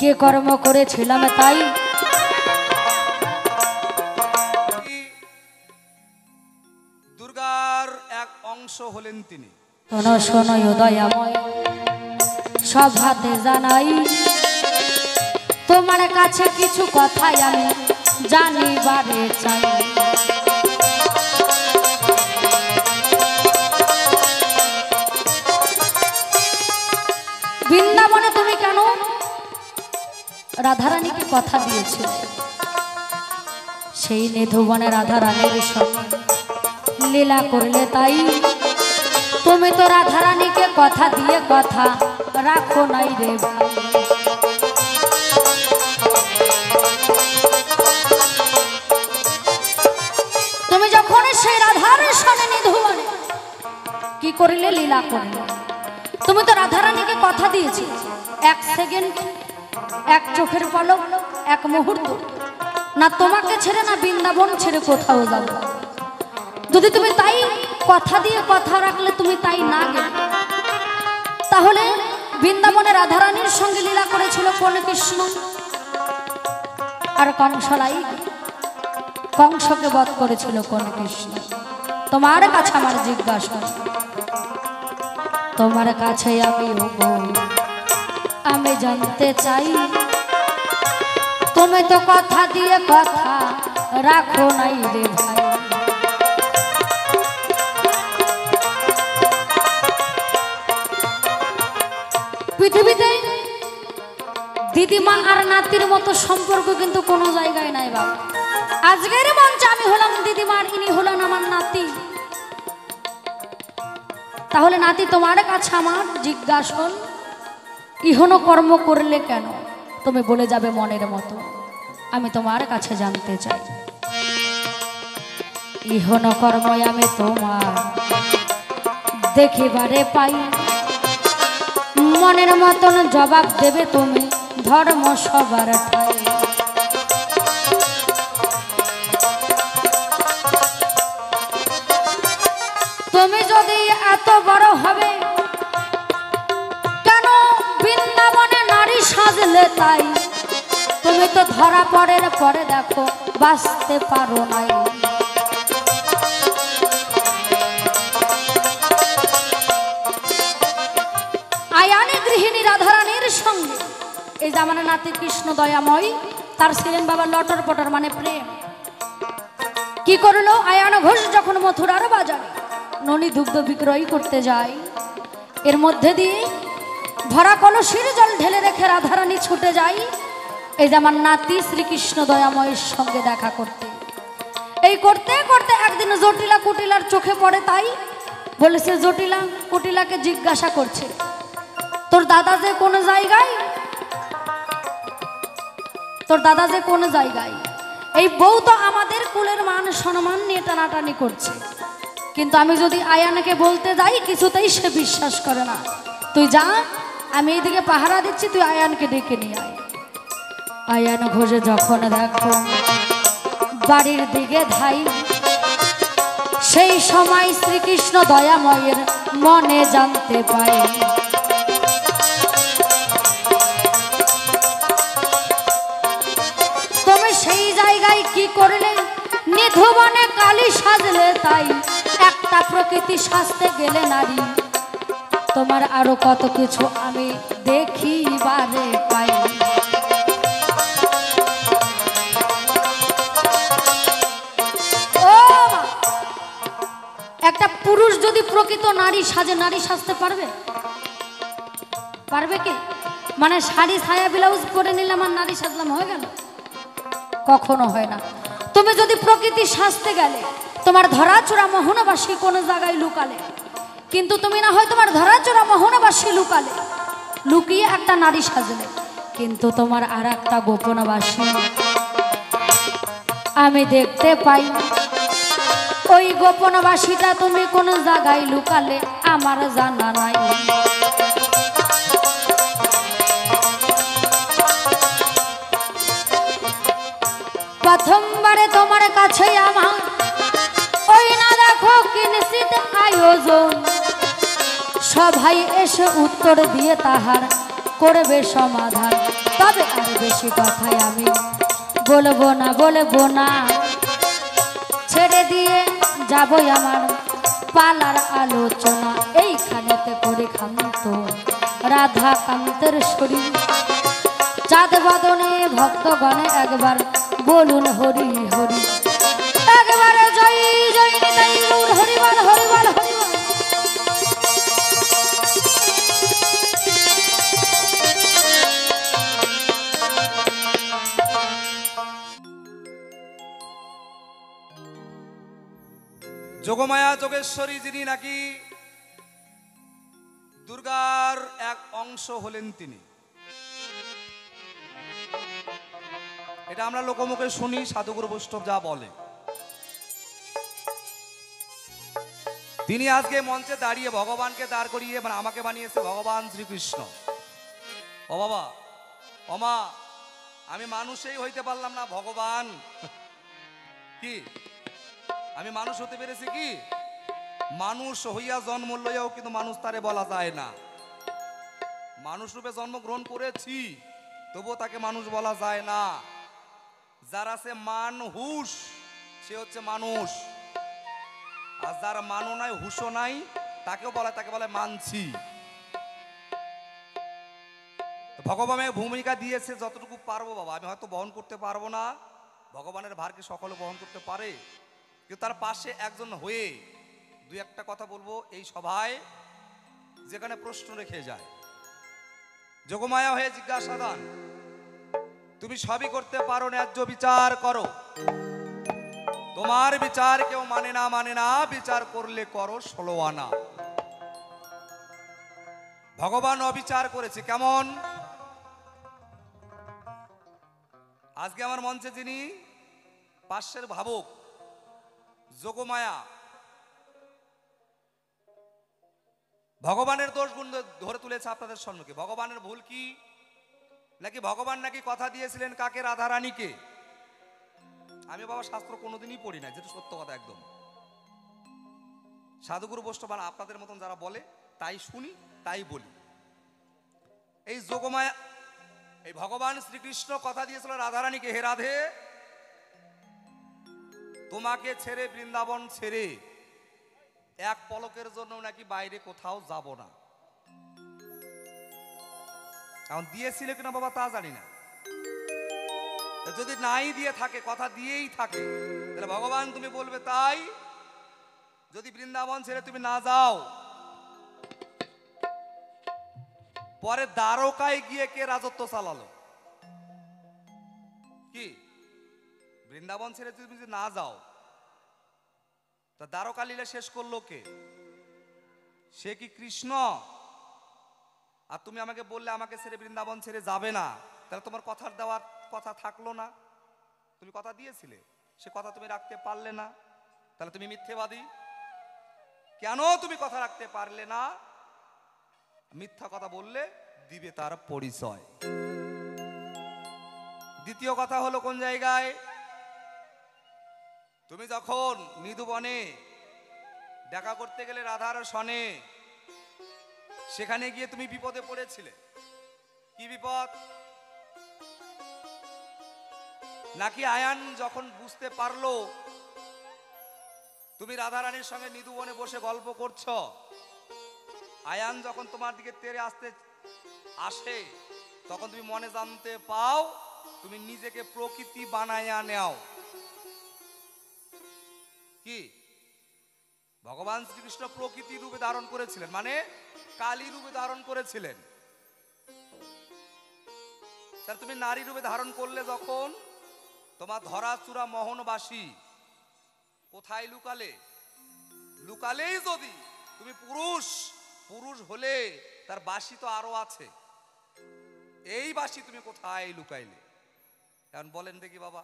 কে কর্ম করেছিলাম তাই দুর্গার এক অংশ হলেন তিনি। শোনো শোনো উদয়াময়, সব হাতে জানাই তোমার কাছে কিছু কথাই আমি জানিবারে চাই। বৃন্দাবনে তুমি কেন রাধারানীকে কথা দিয়েছিল? সেই নিধুবনে রাধারানীর সঙ্গে লীলা করলে তাই তুমি তো রাধারানীকে কথা দিয়ে কথা রাখো নাই রে ভাই। তুমি যখন সেই রাধার সঙ্গে নিধুবনে কি করিলে লীলা করলে, তুমি তো রাধারানীকে কথা দিয়েছি এক সেকেন্ড, এক চোখের পলক, এক মুহূর্ত না তোমাকে ছেড়ে না বৃন্দাবন ছেড়ে কোথাও যাবো। যদি তুমি তাই কথা দিয়ে কথা রাখলে, তুমি তাই না গেলে, তাহলে বৃন্দাবনে রাধারানীর সঙ্গে লীলা করেছিল কোন কৃষ্ণ? আর কংসলাই কংসকে বধ করেছিল কোন কৃষ্ণ? তোমার কাছে আমার জিজ্ঞাসা, তোমার কাছে আমি জানতে চাই, তুমি তো কথা দিয়ে কথা রাখো নাই রে ভাই। পৃথিবীতে দিদিমা আর নাতির মতো সম্পর্ক কিন্তু কোনো জায়গায় নাই বাবা। আজকের মঞ্চে আমি হলাম দিদিমা আর ইনি হলেন আমার নাতি। তাহলে নাতি তোমার কাছে আমার জিজ্ঞাসন, ইহন কর্ম করলে কেন? তুমি বলে যাবে মনের মতো, আমি তোমার কাছে জানতে চাই। ইহন কর্ম আমি তোমার দেখিবারে পাই, মনের মতন জবাব দেবে তুমি ধর্ম সবার ঠাই। তুমি যদি এত বড় হবে কেন বৃন্দাবনে নারী সাজলে তাই? তুমি তো ধরা পড়ের পরে দেখো বাঁচতে পারো নাই। আয়ানি গৃহিণী রাধারানীর সঙ্গে এই জামানা নাতি কৃষ্ণ দয়াময় তার ছিলেন বাবা লটর পটর মানে প্রেম। কি করলো? আয়ান ঘোষ যখন মথুরার বাজারে ননী দুগ্ধ বিক্রয় করতে যায়, এর মধ্যে দিয়ে ভরা কলসির জল ঢেলে রেখে রাধারানী ছুটে যায় এই যে আমার নাতি শ্রীকৃষ্ণ দয়াময়ের সঙ্গে দেখা করতে। এই করতে করতে একদিন জটিলা কুটিলার চোখে পড়ে, তাই বলেছে জটিলা কুটিলাকে জিজ্ঞাসা করছে, তোর দাদা যে কোন জায়গায়, তোর দাদা যে কোন জায়গায়? এই বউ তো আমাদের কুলের মান সম্মান নিয়ে টানাটানি করছে, কিন্তু আমি যদি আয়ানকে বলতে যাই কিছুতেই সে বিশ্বাস করে না। তুই যা, আমি এইদিকে পাহারা দিচ্ছি, তুই আয়ানকে ডেকে নিয়ে আয়। আয়ান ঘোষে যখন দেখো বাড়ির দিকে ধাই, সেই সময় শ্রীকৃষ্ণ দয়াময়ের মনে জানতে পাই। তুমি সেই জায়গায় কি করলে? নিধুবনে কালী সাজলে তাই, একটা প্রকৃতি সাজতে গেলে নারী, তোমার আরো কত কিছু আমি দেখিবারে পাই। একটা পুরুষ যদি প্রকৃত নারী সাজে, নারী সাজতে পারবে? পারবে কি? মানে শাড়ি ছায়া ব্লাউজ পরে নিলাম আর নারী সাজলাম হয়ে গেল? কখনো হয় না। তুমি যদি প্রকৃতি সাজতে গেলে তোমার ধরাচোরা মোহনবাসী কোন জায়গায় লুকালে, কিন্তু তুমি না হয় তোমার ধরাচোরা মোহনবাসী লুকালে, লুকিয়ে একটা নারী সাজলে, কিন্তু তোমার আর একটা গোপনবাসী আমি দেখতে পাই। ওই গোপনবাসীটা তুমি কোন জায়গায় লুকালে আমার জানা নাই। প্রথমবারে তোমার কাছে আমার ওই না দেখো কিনসিত আয়োজন, সভাই এসে উত্তর দিয়ে তাহার করবে সমাধান। তবে আর বেশি কথাই আমি বলবো না, ছেড়ে দিয়ে যাবই আমার পালার আলোচনা। এইখানেতে করে ক্ষান্ত রাধাকান্তের শরীর, চাঁদ বদনে ভক্তগণে একবার বলুন হরি হরি, একবারে জয় জয় নিতাই গৌর হরিবল হরিবল হরিবল। যোগমায়া যোগেশ্বরী, যিনি নাকি দুর্গার এক অংশ হলেন তিনি। এটা আমরা লোকমুখে শুনি, সাধুগুরু বৈষ্ণব যা বলে। তিনি আজকে মঞ্চে দাঁড়িয়ে ভগবানকে দাঁড় করিয়ে মানে আমাকে বানিয়েছে ভগবান শ্রীকৃষ্ণ। ও বাবা, ও মা, আমি মানুষই হইতে পারলাম না, ভগবান কি আমি মানুষ হতে পেরেছি? কি মানুষ হইয়া জন্ম লইয়াও কিন্তু মানুষ তারে বলা যায় না। মানুষ রূপে জন্মগ্রহণ করেছি, তবুও তাকে মানুষ বলা যায় না। যার আছে মান হুশ, সে হচ্ছে মানুষ। আর যার মানও নাই হুশও নাই, তাকেও বলা, তাকে বলে মানছি। ভগবানের ভূমিকা দিয়েছে যতটুকু পারবো বাবা। আমি হয়তো বহন করতে পারবো না, ভগবানের ভারকে সকলে বহন করতে পারে, কিন্তু তার পাশে একজন হয়ে দুই একটা কথা বলবো এই সভায়, যেখানে প্রশ্ন রেখে যায়। যোগমায়া হয়ে জিজ্ঞাসা দান, তুমি সবই করতে পারো, ন্যায্য বিচার করো। তোমার বিচার কেউ মানে না, বিচার করলে করো 16 আনা। ভগবান অবিচার করেছে কেমন? আজকে আমার মঞ্চে যিনি পার্শ্বের ভাবক যোগমায়া, ভগবানের দোষ গুণ ধরে তুলেছে আপনাদের সম্মুখে। ভগবানের ভুল কি? নাকি ভগবান নাকি কথা দিয়েছিলেন কাকে? রাধারানীকে। আমি বাবা শাস্ত্র কোনোদিনই পড়ি না, যেটা সত্য কথা একদম। সাধুগুরু বৈষ্ণব আপনাদের মতন যারা বলে তাই শুনি, তাই বলি। এই যোগমায়া, এই ভগবান শ্রীকৃষ্ণ কথা দিয়েছিল রাধারানীকে, হে রাধে, তোমাকে ছেড়ে, বৃন্দাবন ছেড়ে এক পলকের জন্য নাকি বাইরে কোথাও যাব না। এখন দিয়েছিল কিনা বাবা তা জানি না। যদি নাই দিয়ে থাকে, কথা দিয়েই থাকে, তাহলে ভগবান তুমি বলবে তাই। যদি বৃন্দাবন ছেড়ে তুমি না যাও, পরে দ্বারকায় গিয়ে কে রাজত্ব চালালো? কি বৃন্দাবন ছেড়ে তুমি যদি না যাও, তা দ্বারকা লীলা শেষ করলো কে? সে কি কৃষ্ণ? আর তুমি আমাকে বললে আমাকে ছেড়ে বৃন্দাবন ছেড়ে যাবে না, তাহলে তোমার কথার দেওয়ার কথা থাকলো না। তুমি কথা দিয়েছিলে, সে কথা তুমি রাখতে পারলে না, তাহলে তুমি মিথ্যেবাদী। কেন তুমি কথা রাখতে পারলে না? মিথ্যা কথা বললে দিবে তার পরিচয়। দ্বিতীয় কথা হলো কোন জায়গায়? তুমি যখন নিধুবনে দেখা করতে গেলে রাধার সনে, সেখানে গিয়ে তুমি বিপদে পড়েছিলে। কি বিপদ? নাকি আয়ান যখন বুঝতে পারলো তুমি রাধারানীর সঙ্গে নিধুবনে বসে গল্প করছো, আয়ান যখন তোমার দিকে তেড়ে আসে, তখন তুমি মনে জানতে পাও তুমি নিজেকে প্রকৃতি বানায়া নেও। কি ভগবান শ্রীকৃষ্ণ প্রকৃতি রূপে ধারণ করেছিলেন, মানে কালী রূপে ধারণ করেছিলেন। তাহলে তুমি নারী রূপে ধারণ করলে যখন, তোমার ধরাচূড়া মোহনবাসী কোথায় লুকালে? লুকালেই যদি তুমি পুরুষ, পুরুষ হলে তার বাসী তো আরো আছে, এই বাসী তুমি কোথায় লুকাইলে? এখন বলেন দেখি বাবা,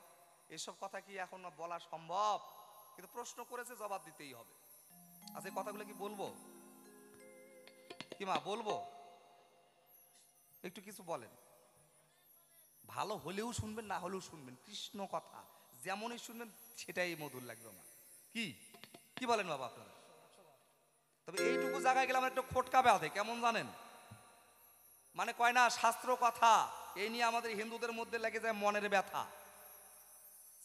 এসব কথা কি এখন বলা সম্ভব? কিন্তু প্রশ্ন করেছে, জবাব দিতেই হবে। আচ্ছা, এই কথাগুলো কি বলবো? কি মা বলবো? একটু কিছু বলেন। ভালো হলেও শুনবেন, না হলেও শুনবেন। কৃষ্ণ কথা যেমনই শুনবেন সেটাই মধুর লাগবে আমার। কি কি বলেন বাবা আপনারা? তো তবে এইটুকু জায়গায় গেলে আমার একটু খোটকা বাঁধে, কেমন জানেন? মানে কয় না শাস্ত্র কথা, এই নিয়ে আমাদের হিন্দুদের মধ্যে লেগে যায় মনের ব্যথা।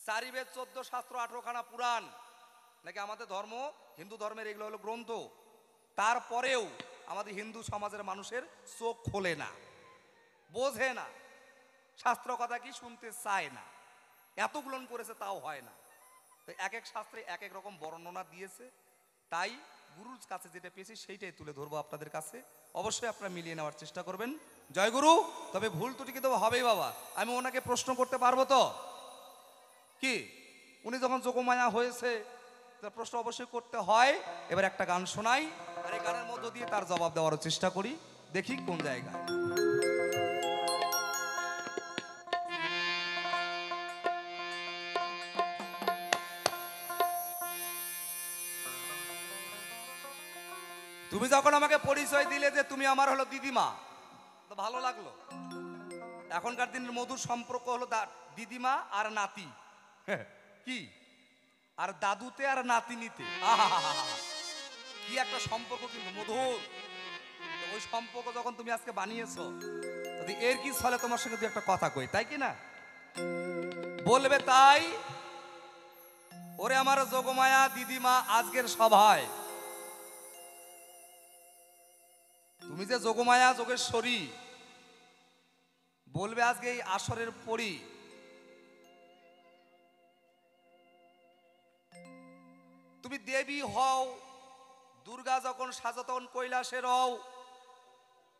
4 বেদ 14 শাস্ত্র 18 খানা পুরাণ নাকি আমাদের ধর্ম, হিন্দু ধর্মের এগুলো হলো গ্রন্থ। তারপরেও আমাদের হিন্দু সমাজের মানুষের চোখ খোলে না, বোঝে না, শাস্ত্র কথা কি শুনতে চায় না। এতগুলো করেছে তাও হয় না। তো এক এক শাস্ত্রে এক এক রকম বর্ণনা দিয়েছে, তাই গুরুর কাছে যেটা পেয়েছি সেইটাই তুলে ধরবো আপনাদের কাছে। অবশ্যই আপনারা মিলিয়ে নেওয়ার চেষ্টা করবেন। জয় গুরু। তবে ভুল ত্রুটি কিন্তু হবেই বাবা। আমি ওনাকে প্রশ্ন করতে পারবো তো? কি উনি যখন যোগমায়া হয়েছে তার প্রশ্ন অবশ্যই করতে হয়। এবার একটা গান শোনাই, আর এই গানের মধ্য দিয়ে তার জবাব দেওয়ার চেষ্টা করি, দেখি কোন জায়গায়। তুমি যখন আমাকে পরিচয় দিলে যে তুমি আমার হলো দিদিমা, তো ভালো লাগলো। এখনকার দিনের মধুর সম্পর্ক হলো দিদিমা আর নাতি, কি আর দাদুতে আর নাতিনিতে, কি একটা সম্পর্ক কিন্তু মধুর। ওই সম্পর্ক যখন তুমি আজকে বানিয়েছো, যদি এর কি ফলে তোমার সঙ্গে দু একটা কথা কই, তাই কি না? বলবে তাই। ওরে আমার যোগমায়া দিদিমা, আজকের সভায় তুমি যে যোগমায়া যোগেশ্বরী, বলবে আজকে এই আসরের পরি তুমি দেবী হও, দুর্গা যখন সাজো তখন কৈলাসের হও,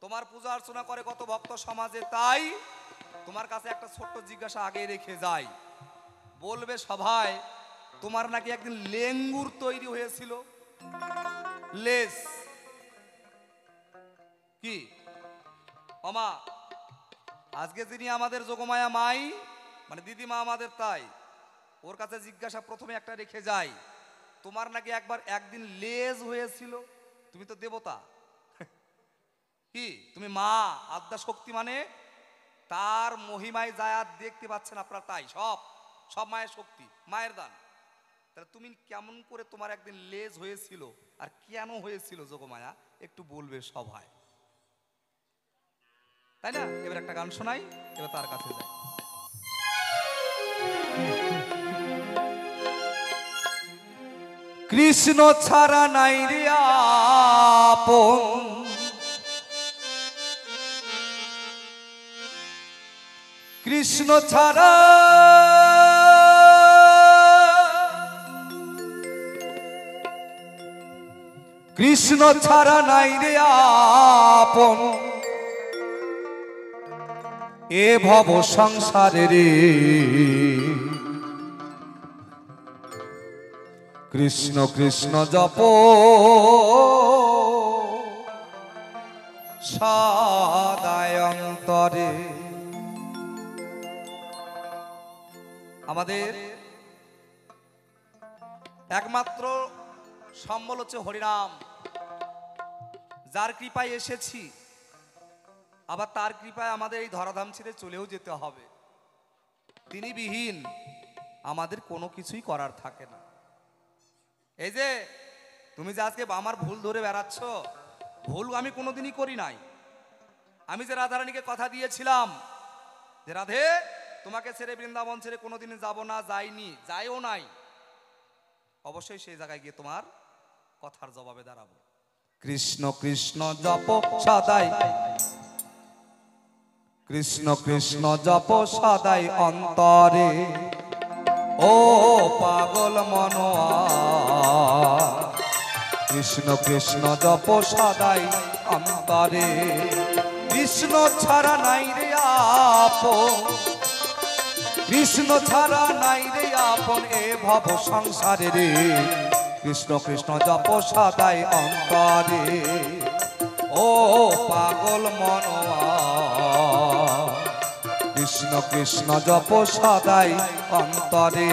তোমার পূজা অর্চনা করে কত ভক্ত সমাজে। তাই তোমার কাছে একটা ছোট্ট জিজ্ঞাসা আগে রেখে যাই। বলবে সভায় তোমার নাকি একদিন লেঙ্গুর তৈরি হয়েছিল, লেস কি অমা? আজকে যিনি আমাদের যোগমায়া মাই মানে দিদিমা আমাদের, তাই ওর কাছে জিজ্ঞাসা প্রথমে একটা রেখে যাই, তোমার নাকি একদিন লেজ হয়েছিল, তুমি তো দেবতা, কি তুমি মা আদ্যা শক্তি, মানে তার মহিমায় যায় আর দেখতে পাচ্ছেন আপনারা, তাই সব মায়ের শক্তি, মায়ের দান। তাহলে তুমি কেমন করে তোমার একদিন লেজ হয়েছিল আর কেন হয়েছিল যোগমায়া, একটু বলবে সভায়, তাই না? এবার একটা গান শোনাই, এবার তার কাছে যাই। কৃষ্ণ ছাড়া নাই রে আপন, কৃষ্ণ ছাড়া কৃষ্ণ ছাড়া নাই রে আপন, এ ভব সংসারে রে। কৃষ্ণ কৃষ্ণ জপ সদায় অন্তরে। আমাদের একমাত্র সম্বল হচ্ছে হরিনাম। যার কৃপায় এসেছি, আবার তার কৃপায় আমাদের এই ধরাধাম ছেড়ে চলেও যেতে হবে। তিনি বিহীন আমাদের কোনো কিছুই করার থাকে না। এই যে তুমি যে আজকে আমার ভুল ধরে বেড়াচ্ছ, ভুল আমি কোনোদিনই করি নাই। আমি যে রাধারানীকে কথা দিয়েছিলাম যে রাধে তোমাকে ছেড়ে বৃন্দাবন ছেড়ে কোনোদিন যাব না, যাইনি, যাইও নাই, অবশ্যই সেই জায়গায় গিয়ে তোমার কথার জবাবে দাঁড়াবো। কৃষ্ণ কৃষ্ণ জপ সদাই, কৃষ্ণ কৃষ্ণ জপ সদাই অন্তরে, ও পাগল মনোয়া। কৃষ্ণ কৃষ্ণ জপ সদাই অন্তরে, কৃষ্ণ ছাড়া নাই রে আপন, কৃষ্ণ ছাড়া নাই রে আপন, এ ভব সংসারে রে। কৃষ্ণ কৃষ্ণ জপ সদাই অন্তরে, ও পাগল মনোয়া। কৃষ্ণ কৃষ্ণ জপ সদাই অন্তরে।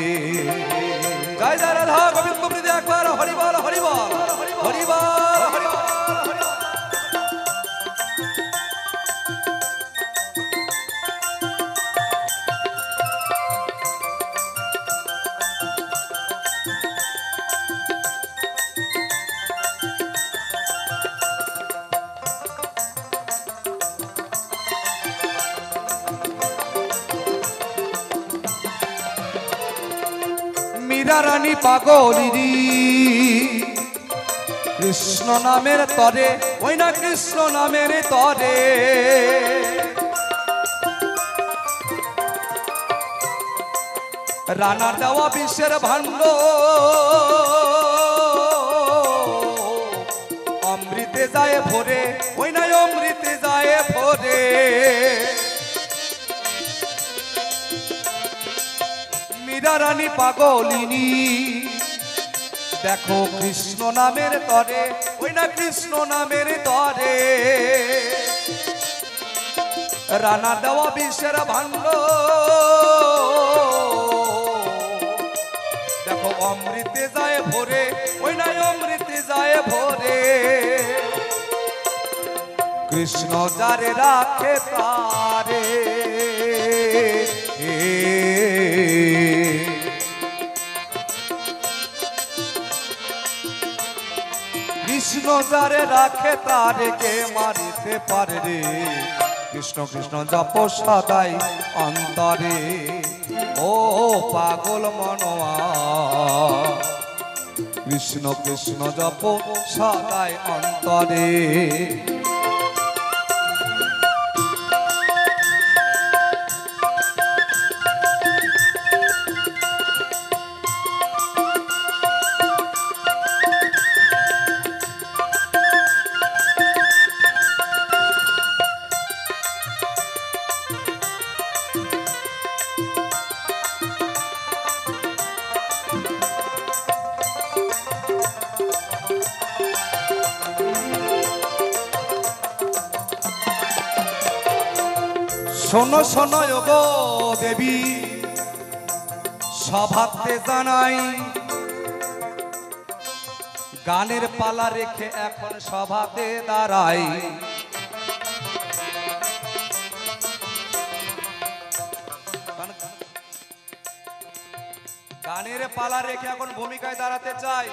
জয় জয় রাধা গোবিন্দ প্রীতি একবার হরিবল হরিবল হরিবল হরিবল। মীরা রানী পাগলিনী কৃষ্ণ নামের তরে, ওই না কৃষ্ণ নামের তরে। রানা দেওয়া বিশ্বের ভাণ্ড অমৃতে যায় ভরে, ওই না অমৃতে যায় ভরে। মীরা রানী পাগলিনী দেখো কৃষ্ণ নামের তরে, ওই না কৃষ্ণ নামের তরে। রানা দেওয়া বিশ্বের ভাণ্ড দেখো অমৃতে যায় ভরে, ওই না অমৃতে যায় ভরে। কৃষ্ণ যারে রাখে তারে, কৃষ্ণ যারে রাখে তারে কে মারিতে পারে রে। কৃষ্ণ কৃষ্ণ জপ সদাই অন্তরে, ও পাগল মনোয়া কৃষ্ণ কৃষ্ণ জপ সদাই অন্তরে। শোনো শোনো গো দেবী সভাতে জানাই, গানের পালা রেখে এখন সভাতে দাঁড়াই। গানের পালা রেখে এখন ভূমিকায় দাঁড়াতে চাই,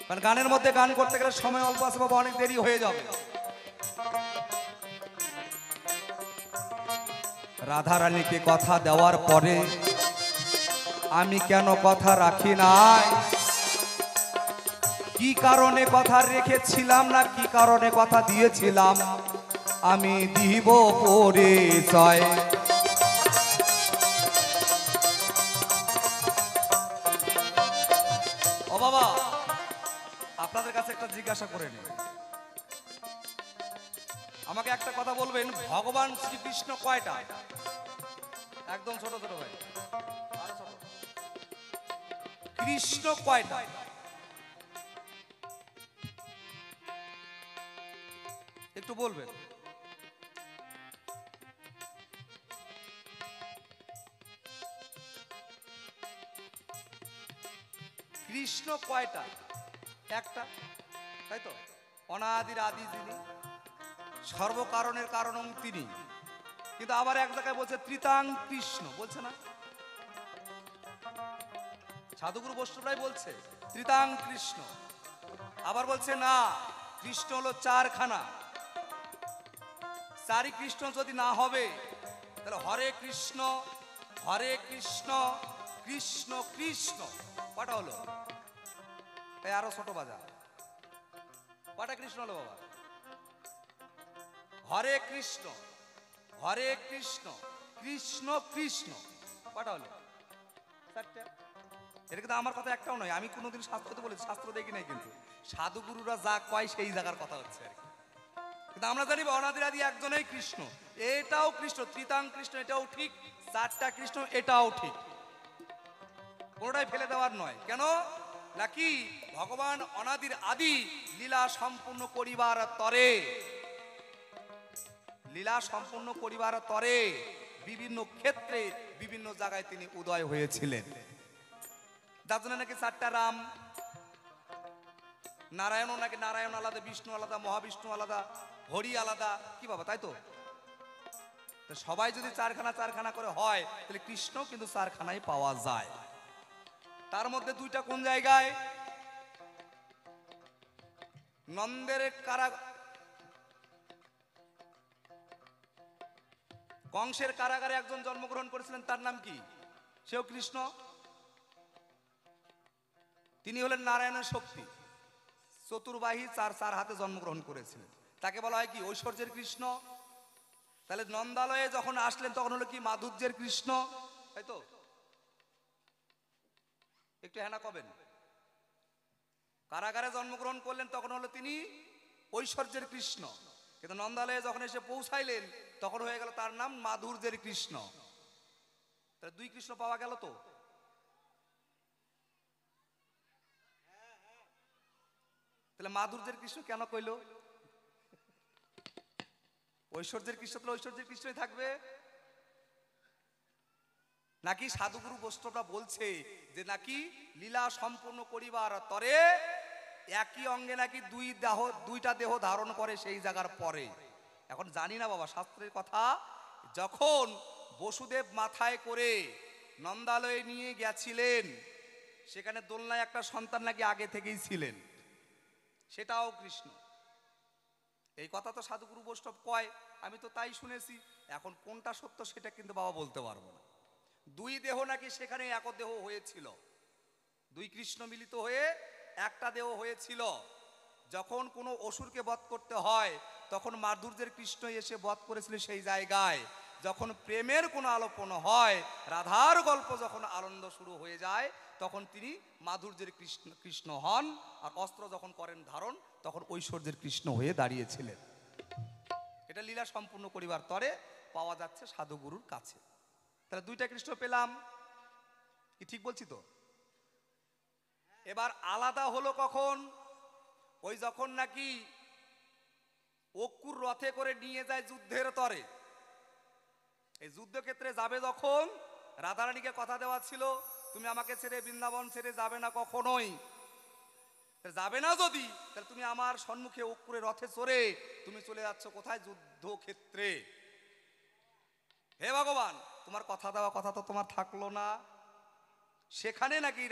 কারণ গানের মধ্যে গান করতে গেলে সময় অল্প আছে বাবা, অনেক দেরি হয়ে যাবে। রাধা রানীকে কথা দেওয়ার পরে আমি কেন কথা রাখি নাই, কি কারণে কথা রেখেছিলাম না কি কারণে কথা দিয়েছিলাম, আমি দিব পরিচয়। ও বাবা, আপনাদের কাছে একটা জিজ্ঞাসা করে নিন, আমাকে একটা কথা বলবেন, ভগবান শ্রীকৃষ্ণ কয়টা? একদম ছোট ছোট ভাই, কৃষ্ণ কয়টা? একটু বলবেন। কৃষ্ণ কয়টা? একটা, তাই তো? অনাদির আদি যিনি, সর্বকারণের কারণ তিনি। কিন্তু আবার এক জায়গায় বলছে ত্রিতাং কৃষ্ণ, বলছে না? সাধুগুরু বৈষ্ণবরাই বলছে ত্রিতাং কৃষ্ণ। আবার বলছে না, কৃষ্ণ হলো চারখানা। চারি কৃষ্ণ যদি না হবে তাহলে হরে কৃষ্ণ কৃষ্ণ কৃষ্ণ কটা হলো? তাই আরো ছোট বাজা, কটা কৃষ্ণ হলো বাবা? হরে কৃষ্ণ কৃষ্ণ কৃষ্ণ কটা হলো? চারটা। এটা কিন্তু আমার কথা একটাও নয়, আমি কোনোদিন শাস্ত্রতে বলেছি, শাস্ত্র দেখি নাই, কিন্তু সাধুগুরুরা যা কয় সেই জায়গার কথা হচ্ছে আর কি। কিন্তু আমরা জানি অনাদির আদি একজনেই কৃষ্ণ, এটাও কৃষ্ণ, ত্রিতাং কৃষ্ণ এটাও ঠিক, চারটা কৃষ্ণ এটাও ঠিক, কোনোটাই ফেলে দেওয়ার নয়। কেন নাকি ভগবান অনাদির আদি লীলা সম্পূর্ণ করিবার তরে, লীলা সম্পূর্ণ করিবার তরে বিভিন্ন ক্ষেত্রে বিভিন্ন জায়গায় তিনি উদয় হয়েছিলেন। যার জন্য নাকি চারটা রাম, নারায়ণও নাকি নারায়ণ আলাদা, বিষ্ণু আলাদা, মহাবিষ্ণু আলাদা, হরি আলাদা, কি বাবা তাই তো? সবাই যদি চারখানা চারখানা করে হয় তাহলে কৃষ্ণ কিন্তু চারখানাই পাওয়া যায়। তার মধ্যে দুইটা কোন জায়গায়? নন্দের কারা কংসের কারাগারে একজন জন্মগ্রহণ করেছিলেন, তার নাম কি? সেও কৃষ্ণ। তিনি হলেন নারায়ণের শক্তি, চতুর্বাহী, চার হাতে জন্মগ্রহণ করেছিলেন। তাকে বলা হয় কি? ঐশ্বর্যের কৃষ্ণ। তাহলে নন্দালয়ে যখন আসলেন তখন হলো কি? মাধুর্যের কৃষ্ণ, তাই তো? একটু হ্যাঁ না কবেন। কারাগারে জন্মগ্রহণ করলেন তখন হলো তিনি ঐশ্বর্যের কৃষ্ণ, কিন্তু নন্দালয়ে যখন এসে পৌঁছাইলেন তখন হয়ে গেল তার নাম মাধুর্যের কৃষ্ণ। তাহলে দুই কৃষ্ণ পাওয়া গেল তো। তাহলে মাধুর্যের কৃষ্ণ কেন কইল? ঐশ্বর্যের কৃষ্ণ তাহলে ঐশ্বর্যের কৃষ্ণই থাকবে নাকি? সাধুগুরু বৈষ্ণবরা বলছে যে নাকি লীলা সম্পূর্ণ করিবার তরে একই অঙ্গে নাকি দুইটা দেহ ধারণ করে সেই জায়গার পরে। এখন জানি না বাবা শাস্ত্রের কথা। যখন বসুদেব মাথায় করে নন্দালয়ে নিয়ে গেছিলেন, সেখানে দোলনায় একটা সন্তান নাকি আগে থেকেই ছিলেন, সেটাও কৃষ্ণ। এই কথা তো সাধুগুরু বৈষ্ণব কয়, আমি তো তাই শুনেছি। এখন কোনটা সত্য সেটা কিন্তু বাবা বলতে পারবো না। দুই দেহ নাকি সেখানে এক দেহ হয়েছিল, দুই কৃষ্ণ মিলিত হয়ে একটা দেহ হয়েছিল। যখন কোনো অসুরকে বধ করতে হয় তখন মাধুর্যের কৃষ্ণ এসে বধ করেছিল সেই জায়গায়। যখন প্রেমের কোনো আলোপন হয়, রাধার গল্প যখন আনন্দ শুরু হয়ে যায়, তখন তিনি মাধুর্যের কৃষ্ণ হন। আর অস্ত্র যখন করেন ধারণ তখন ঐশ্বর্যের কৃষ্ণ হয়ে দাঁড়িয়েছিলেন। এটা লীলা সম্পূর্ণ করিবার তরে পাওয়া যাচ্ছে সাধুগুরুর কাছে। তাহলে দুইটা কৃষ্ণ পেলাম, কি ঠিক বলছি তো? এবার আলাদা হলো কখন? ওই যখন নাকি অক্কুর রথে করে নিয়ে যায় যুদ্ধের তরে। এই যুদ্ধক্ষেত্রে যাবে যখন, রাধারানীকে কথা দেওয়া ছিল তুমি আমাকে ছেড়ে বৃন্দাবন ছেড়ে যাবে না কখনোই। যাবে না যদি, তাহলে তুমি আমার সম্মুখে অক্কুরে রথে চড়ে তুমি চলে যাচ্ছ কোথায়? যুদ্ধক্ষেত্রে। হে ভগবান, তোমার কথা দেওয়া কথা তো তোমার থাকলো না। সেখানে নাকি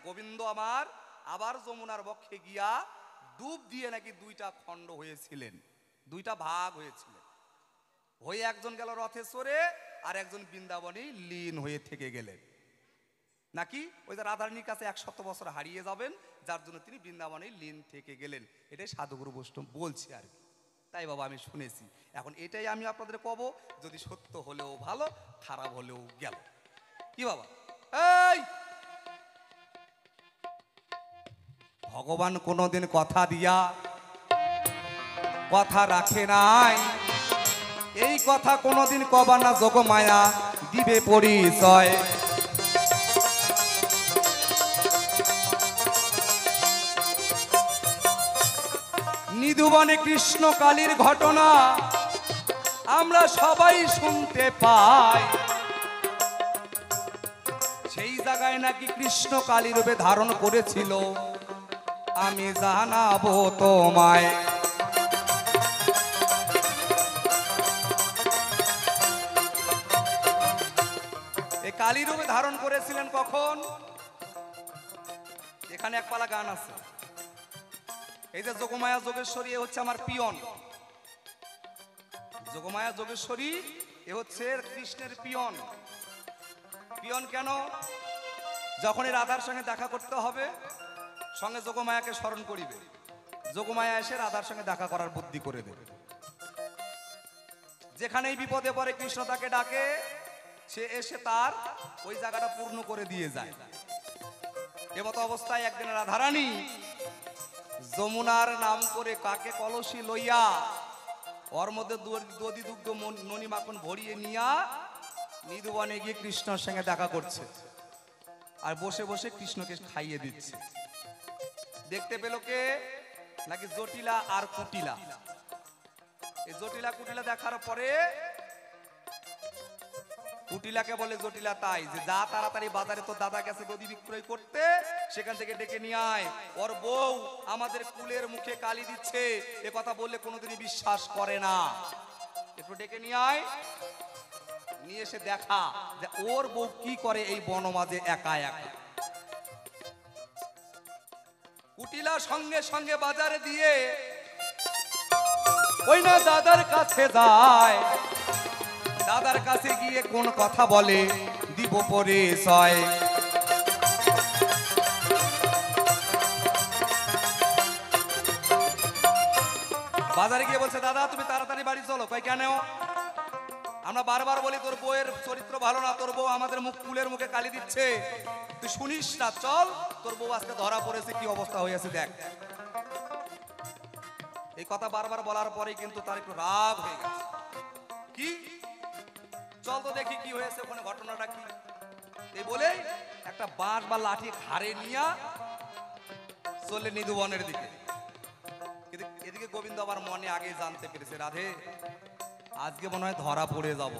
গোবিন্দ আমার আবার যমুনার বক্ষে গিয়া ডুব দিয়ে নাকি দুইটা খণ্ড হয়েছিলেন, দুইটা ভাগ হয়েছিলেন। হয়ে একজন গেল রথে চড়ে আর একজন বৃন্দাবনে লীন হয়ে থেকে গেলেন। নাকি ওই যে রাধারানীর কাছে 100 বছর হারিয়ে যাবেন, যার জন্য তিনি বৃন্দাবনে লীন থেকে গেলেন। এটাই সাধুগুরু বৈষ্ণব বলছে আর কি। তাই বাবা আমি শুনেছি। এখন এটাই আমি আপনাদের কব, যদি সত্য হলেও ভালো, খারাপ হলেও গেল। কি বাবা? এই ভগবান কোনোদিন কথা দিয়া কথা রাখে নাই, এই কথা কোনোদিন কবা না যোগমায়া দিবে পরিচয়। নিধুবনে কৃষ্ণ কালীর ঘটনা আমরা সবাই শুনতে পাই। সেই জায়গায় নাকি কৃষ্ণ কালী রূপে ধারণ করেছিল, আমি জানাবো তোমায়। এই কালী রূপে ধারণ করেছিলেন কখন? এখানে এক পালা গান আছে। এই যে যোগমায়া যোগেশ্বরী, এ হচ্ছে আমার পিয়ন। যোগমায়া যোগেশ্বরী এ হচ্ছে কৃষ্ণের পিয়ন। পিয়ন কেন? যখনই রাধার সঙ্গে দেখা করতে হবে সঙ্গে যোগমায়াকে স্মরণ করিবে, যোগমায়া এসে রাধার সঙ্গে দেখা করার বুদ্ধি করে দেবে। যেখানেই বিপদে পড়ে কৃষ্ণ তাকে ডাকে, সে এসে তার ওই জায়গাটা পূর্ণ করে দিয়ে যায়। এমতো অবস্থায় একদিন রাধারানী যমুনার নাম করে কাকে কলসি লইয়া ওর মধ্যে দধি দুগ্ধ ননি মাখন ভরিয়ে নিয়া নিধুবনে গিয়ে কৃষ্ণের সঙ্গে দেখা করছে, আর বসে বসে কৃষ্ণকে খাইয়ে দিচ্ছে। দেখতে পেল কে? নাকি জটিলা আর কুটিলা। এই জটিলা কুটিলা দেখার পরে কুটিলাকে বলে জটিলা তাই যে যা তাড়াতাড়ি বাজারে তো দাদা গেছে দধি বিক্রয় করতে, সেখান থেকে ডেকে নিয়ে আয়, ওর বউ আমাদের কুলের মুখে কালি দিচ্ছে, এ কথা বললে কোনোদিনই বিশ্বাস করে না। একটু ডেকে নিয়ে আয়, নিয়ে এসে দেখা যে ওর বউ কি করে এই বনমাঝে একা একা। কুটিলা সঙ্গে সঙ্গে বাজারে দিয়ে ওই না দাদার কাছে যায়। রাধার কাছে গিয়ে কোন কথা বলে দিব পরিচয়। বাজারে গিয়ে বলছে দাদা তুমি তাড়াতাড়ি বাড়ি চলো। কই কেন? আমরা বারবার বলি তোর বউয়ের চরিত্র ভালো না, তোর বউ আমাদের মুখ কুলের মুখে কালি দিচ্ছে, তুই শুনিস না, চল তোর বউ আজকে ধরা পড়েছে, কি অবস্থা হয়েছে দেখ। এই কথা বারবার বলার পরেই কিন্তু তার একটু রাগ হয়ে গেছে। কি চল তো দেখি কি হয়েছে ওখানে, ঘটনাটা কি। এই বলে একটা বাঁশ বা লাঠি ঘাড়ে নিয়ে চলে নিধুবনের দিকে। এদিকে গোবিন্দ আবার মনে আগে জানতে পেরেছে রাধে আজকে মনে হয় ধরা পড়ে যাব।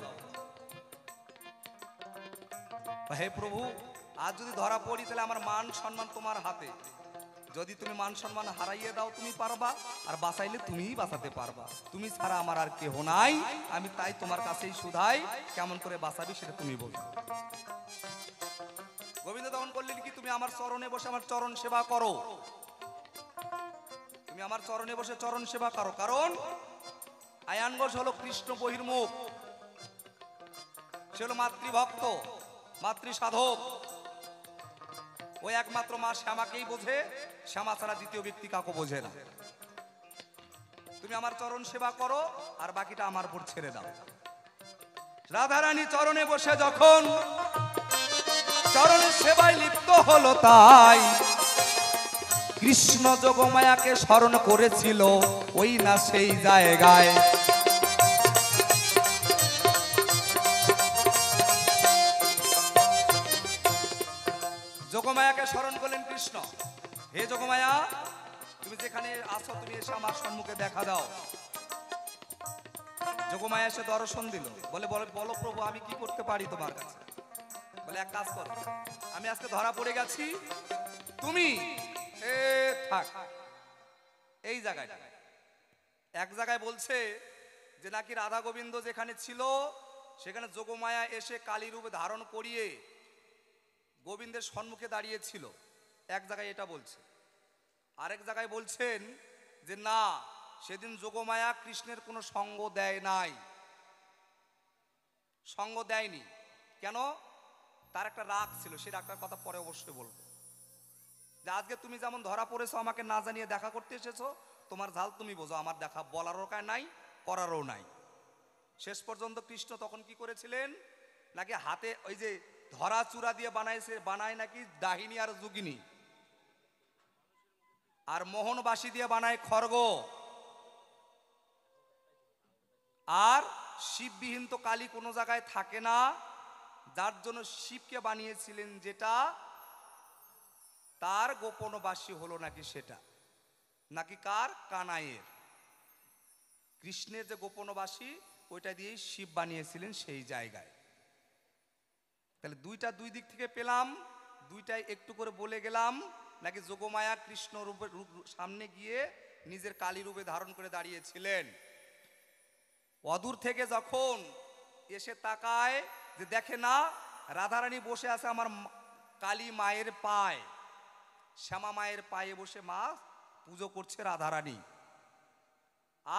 হে প্রভু, আজ যদি ধরা পড়ি তাহলে আমার মান সম্মান তোমার হাতে, যদি তুমি মান সম্মান হারাইয়ে দাও তুমি পারবা, আর বাঁচাইলে তুমিই বাঁচাতে পারবা, তুমি ছাড়া আমার আর কেহ নাই, আমি তাই তোমার কাছেই শুধাই কেমন করে বাঁচাবি সেটা তুমি বলো। গোবিন্দ তখন বললেন কি তুমি আমার চরণে বসে আমার চরণ সেবা করো, তুমি আমার চরণে বসে চরণ সেবা করো, কারণ আয়ান ঘোষ হলো কৃষ্ণ বহির্মুখ, সে হলো মাতৃভক্ত মাতৃ সাধক, ওই একমাত্র মা শ্যামাকেই বোঝে, শ্যামা ছাড়া দ্বিতীয় ব্যক্তি কাউকে বোঝে না। তুমি আমার চরণ সেবা করো আর বাকিটা আমার উপর ছেড়ে দাও। রাধারানী চরণে বসে যখন চরণের সেবায় লিপ্ত হলো, তাই কৃষ্ণ যোগমায়াকে স্মরণ করেছিল ওই না সেই জায়গায়। যোগমায়াকে স্মরণ করলেন কৃষ্ণ, হে যোগমায়া তুমি যেখানে আছো তুমি এসে আমার সম্মুখে দেখা দাও। যোগমায়া এসে দর্শন দিল, বলে বলো প্রভু আমি কি করতে পারি তোমার কাছে। বলে এক কাজ করো, আমি আজকে ধরা পড়ে গেছি, তুমি থাক এই জায়গায়। এক জায়গায় বলছে যে নাকি রাধা গোবিন্দ যেখানে ছিল সেখানে যোগমায়া এসে কালী রূপে ধারণ করিয়ে গোবিন্দের সম্মুখে দাঁড়িয়েছিল, এক জায়গায় এটা বলছে। আরেক জায়গায় বলছেন যে না, সেদিন যোগমায়া কৃষ্ণের কোনো সঙ্গ দেয় নাই, সঙ্গ দেয়নি। কেন? তার একটা রাগ ছিল, সেই রাগটার কথা পরে অবশ্যই বলবো। যে আজকে তুমি যেমন ধরা পড়েছো আমাকে না জানিয়ে দেখা করতে এসেছো, তোমার ঝাল তুমি বোঝো, আমার দেখা বলারও কায় নাই, করারও নাই। শেষ পর্যন্ত কৃষ্ণ তখন কি করেছিলেন, নাকি হাতে ওই যে ধরা চূড়া দিয়ে বানায় নাকি ডাহিনী আর যোগিনী, আর মোহনবাসী দিয়ে বানায় খড়গ, আর শিববিহীন তো কালী কোনো জায়গায় থাকে না, যার জন্য শিবকে বানিয়েছিলেন যেটা, তার গোপনবাসী হলো নাকি সেটা, নাকি কার? কানাইয়ের। কৃষ্ণের যে গোপনবাসী ওইটা দিয়েই শিব বানিয়েছিলেন সেই জায়গায়। তাহলে দুইটা দুই দিক থেকে পেলাম, দুইটাই একটু করে বলে গেলাম। নাকি যোগমায়া কৃষ্ণ রূপের সামনে গিয়ে নিজের কালী রূপে ধারণ করে দাঁড়িয়েছিলেন। অদূর থেকে যখন এসে তাকায় যে দেখে না রাধারানী বসে আছে আমার কালী মায়ের পায়ে, শ্যামা মায়ের পায়ে বসে মা পুজো করছে রাধারানী,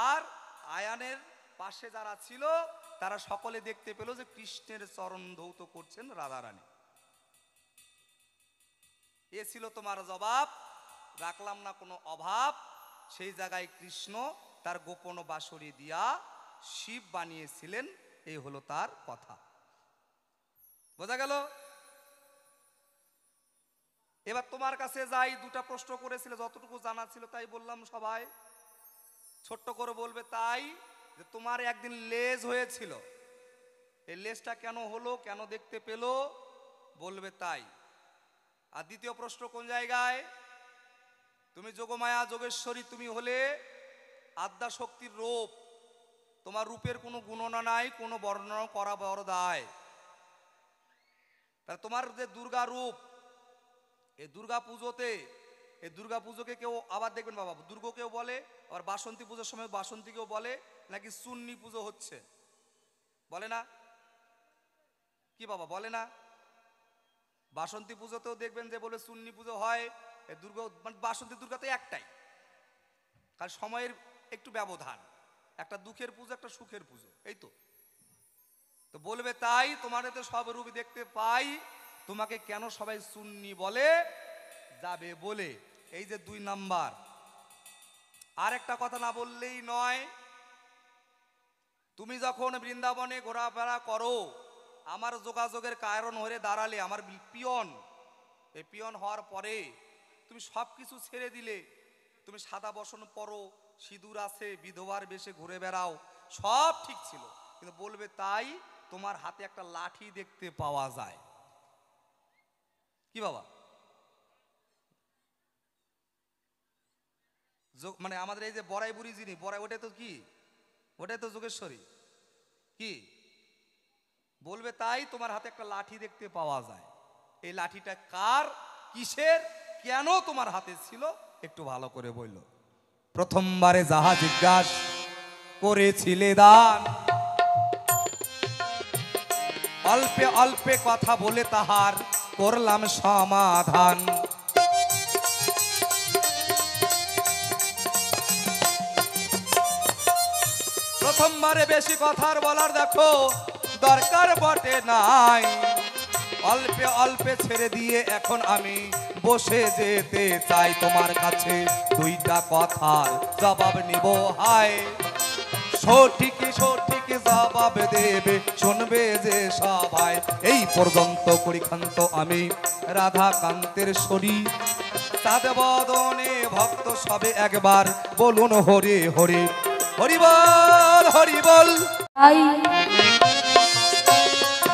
আর আয়ানের পাশে যারা ছিল তারা সকলে দেখতে পেল যে কৃষ্ণের চরণ ধৌত করছেন রাধারানী। এ ছিল তোমার জবাব, রাখলাম না কোনো অভাব, সেই জায়গায় কৃষ্ণ তার গোপন বাঁশরি দিয়া শিব বানিয়েছিলেন, এই হলো তার কথা। বোঝা গেল? এবার তোমার কাছে যাই, দুটা প্রশ্ন করেছিল, যতটুকু জানা ছিল তাই বললাম, সবাই ছোট্ট করে বলবে তাই, যে তোমার একদিন লেজ হয়েছিল, এই লেজটা কেন হলো, কেন দেখতে পেল, বলবে তাই। আর দ্বিতীয় প্রশ্ন কোন জায়গায়, তুমি যোগমায়া যোগেশ্বরী, তুমি হলে আদ্যা শক্তির রূপ, তোমার রূপের কোনো গুণনা নাই, কোনো বর্ণনা করা বড় দায়। তাহলে তোমার যে দুর্গা রূপ, এই দুর্গা পুজোতে, এই দুর্গা পুজোকে কেউ আবার দেখবেন বাবা দুর্গা কেউ বলে, আবার বাসন্তী পুজোর সময় বাসন্তী কেউ বলে, নাকি চুন্নি পুজো হচ্ছে, বলে না? কি বাবা বলে না? বাসন্তী পুজোতেও দেখবেন যে বলে চুন্নি পুজো হয়, এই দুর্গা মানে বাসন্তী দুর্গা তো একটাই, কারণ সময়ের একটু ব্যবধান, একটা দুঃখের পুজো একটা সুখের পুজো, এই তো। তো বলবে তাই তোমার তো সব রূপ দেখতে পাই, তোমাকে কেন সবাই সুন্নি বলে যাবে বলে। এই যে 2 নাম্বার। আর একটা কথা না বললেই নয়, তুমি যখন বৃন্দাবনে ঘোরাফেরা করো, আমার যোগাযোগের কারণ হয়ে দাঁড়ালে, আমার পিয়ন, এই পিয়ন হওয়ার পরে তুমি সব কিছু ছেড়ে দিলে, তুমি সাদা বসন পরো, সিঁদুর আছে, বিধবার বেশে ঘুরে বেড়াও, সব ঠিক ছিল, কিন্তু বলবে তাই তোমার হাতে একটা লাঠি দেখতে পাওয়া যায়। কি বাবা? মানে আমাদের এই যে বড়াই বুড়ি যিনি বড়াই, ওটাই তো কি, ওটাই তো যোগেশ্বরী। কি বলবে তাই তোমার হাতে একটা লাঠি দেখতে পাওয়া যায়। এই লাঠিটা কার, কিসের, কেন তোমার হাতে ছিল, একটু ভালো করে বলল। প্রথমবারে যাহা জিজ্ঞাস করেছিলে দান, অল্পে অল্পে কথা বলে তাহার করলাম সমাধান। প্রথমবারে বেশি কথার বলার দেখো দরকার বটে নাই, অল্পে অল্পে ছেড়ে দিয়ে এখন আমি বসে যেতে চাই। তোমার কাছে 2টা কথার জবাব নিব, হায় সঠিক সঠিক জবাব দেবে, শুনবে যে সবাই। এই পর্যন্ত করিখান্ত আমি রাধাকান্তের শরী, সাদে বদনে ভক্ত সবে একবার বলুন হরি হরি, হরি বল হরি বল।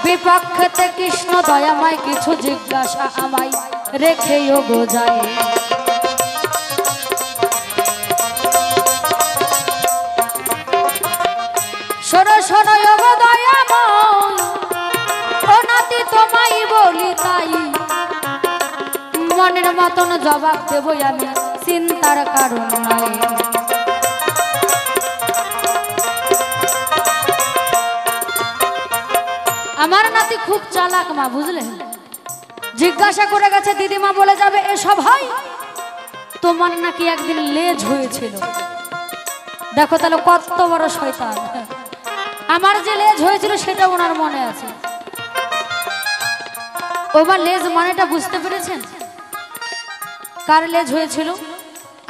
বিপক্ষতে কৃষ্ণ দয়াময় কিছু জিজ্ঞাসা আমায় রেখেও গো যায়। শোনো শোনো গো দয়াময়, ও নাতি তোমায় বলি তাই, মনের মতন জবাব দেবই আমি, চিন্তার কারণ নাই। আমার নাতি খুব চালাক মা, বুঝলেন? জিজ্ঞাসা করে গেছে, দিদিমা বলে যাবে এসব হয়, তোমার নাকি একদিন লেজ হয়েছিল। দেখো তাহলে কত বড় শয়তান। আমার যে লেজ হয়েছিল সেটা ওনার মনে আছে। ওবার লেজ মানেটা বুঝতে পেরেছেন? কার লেজ হয়েছিল?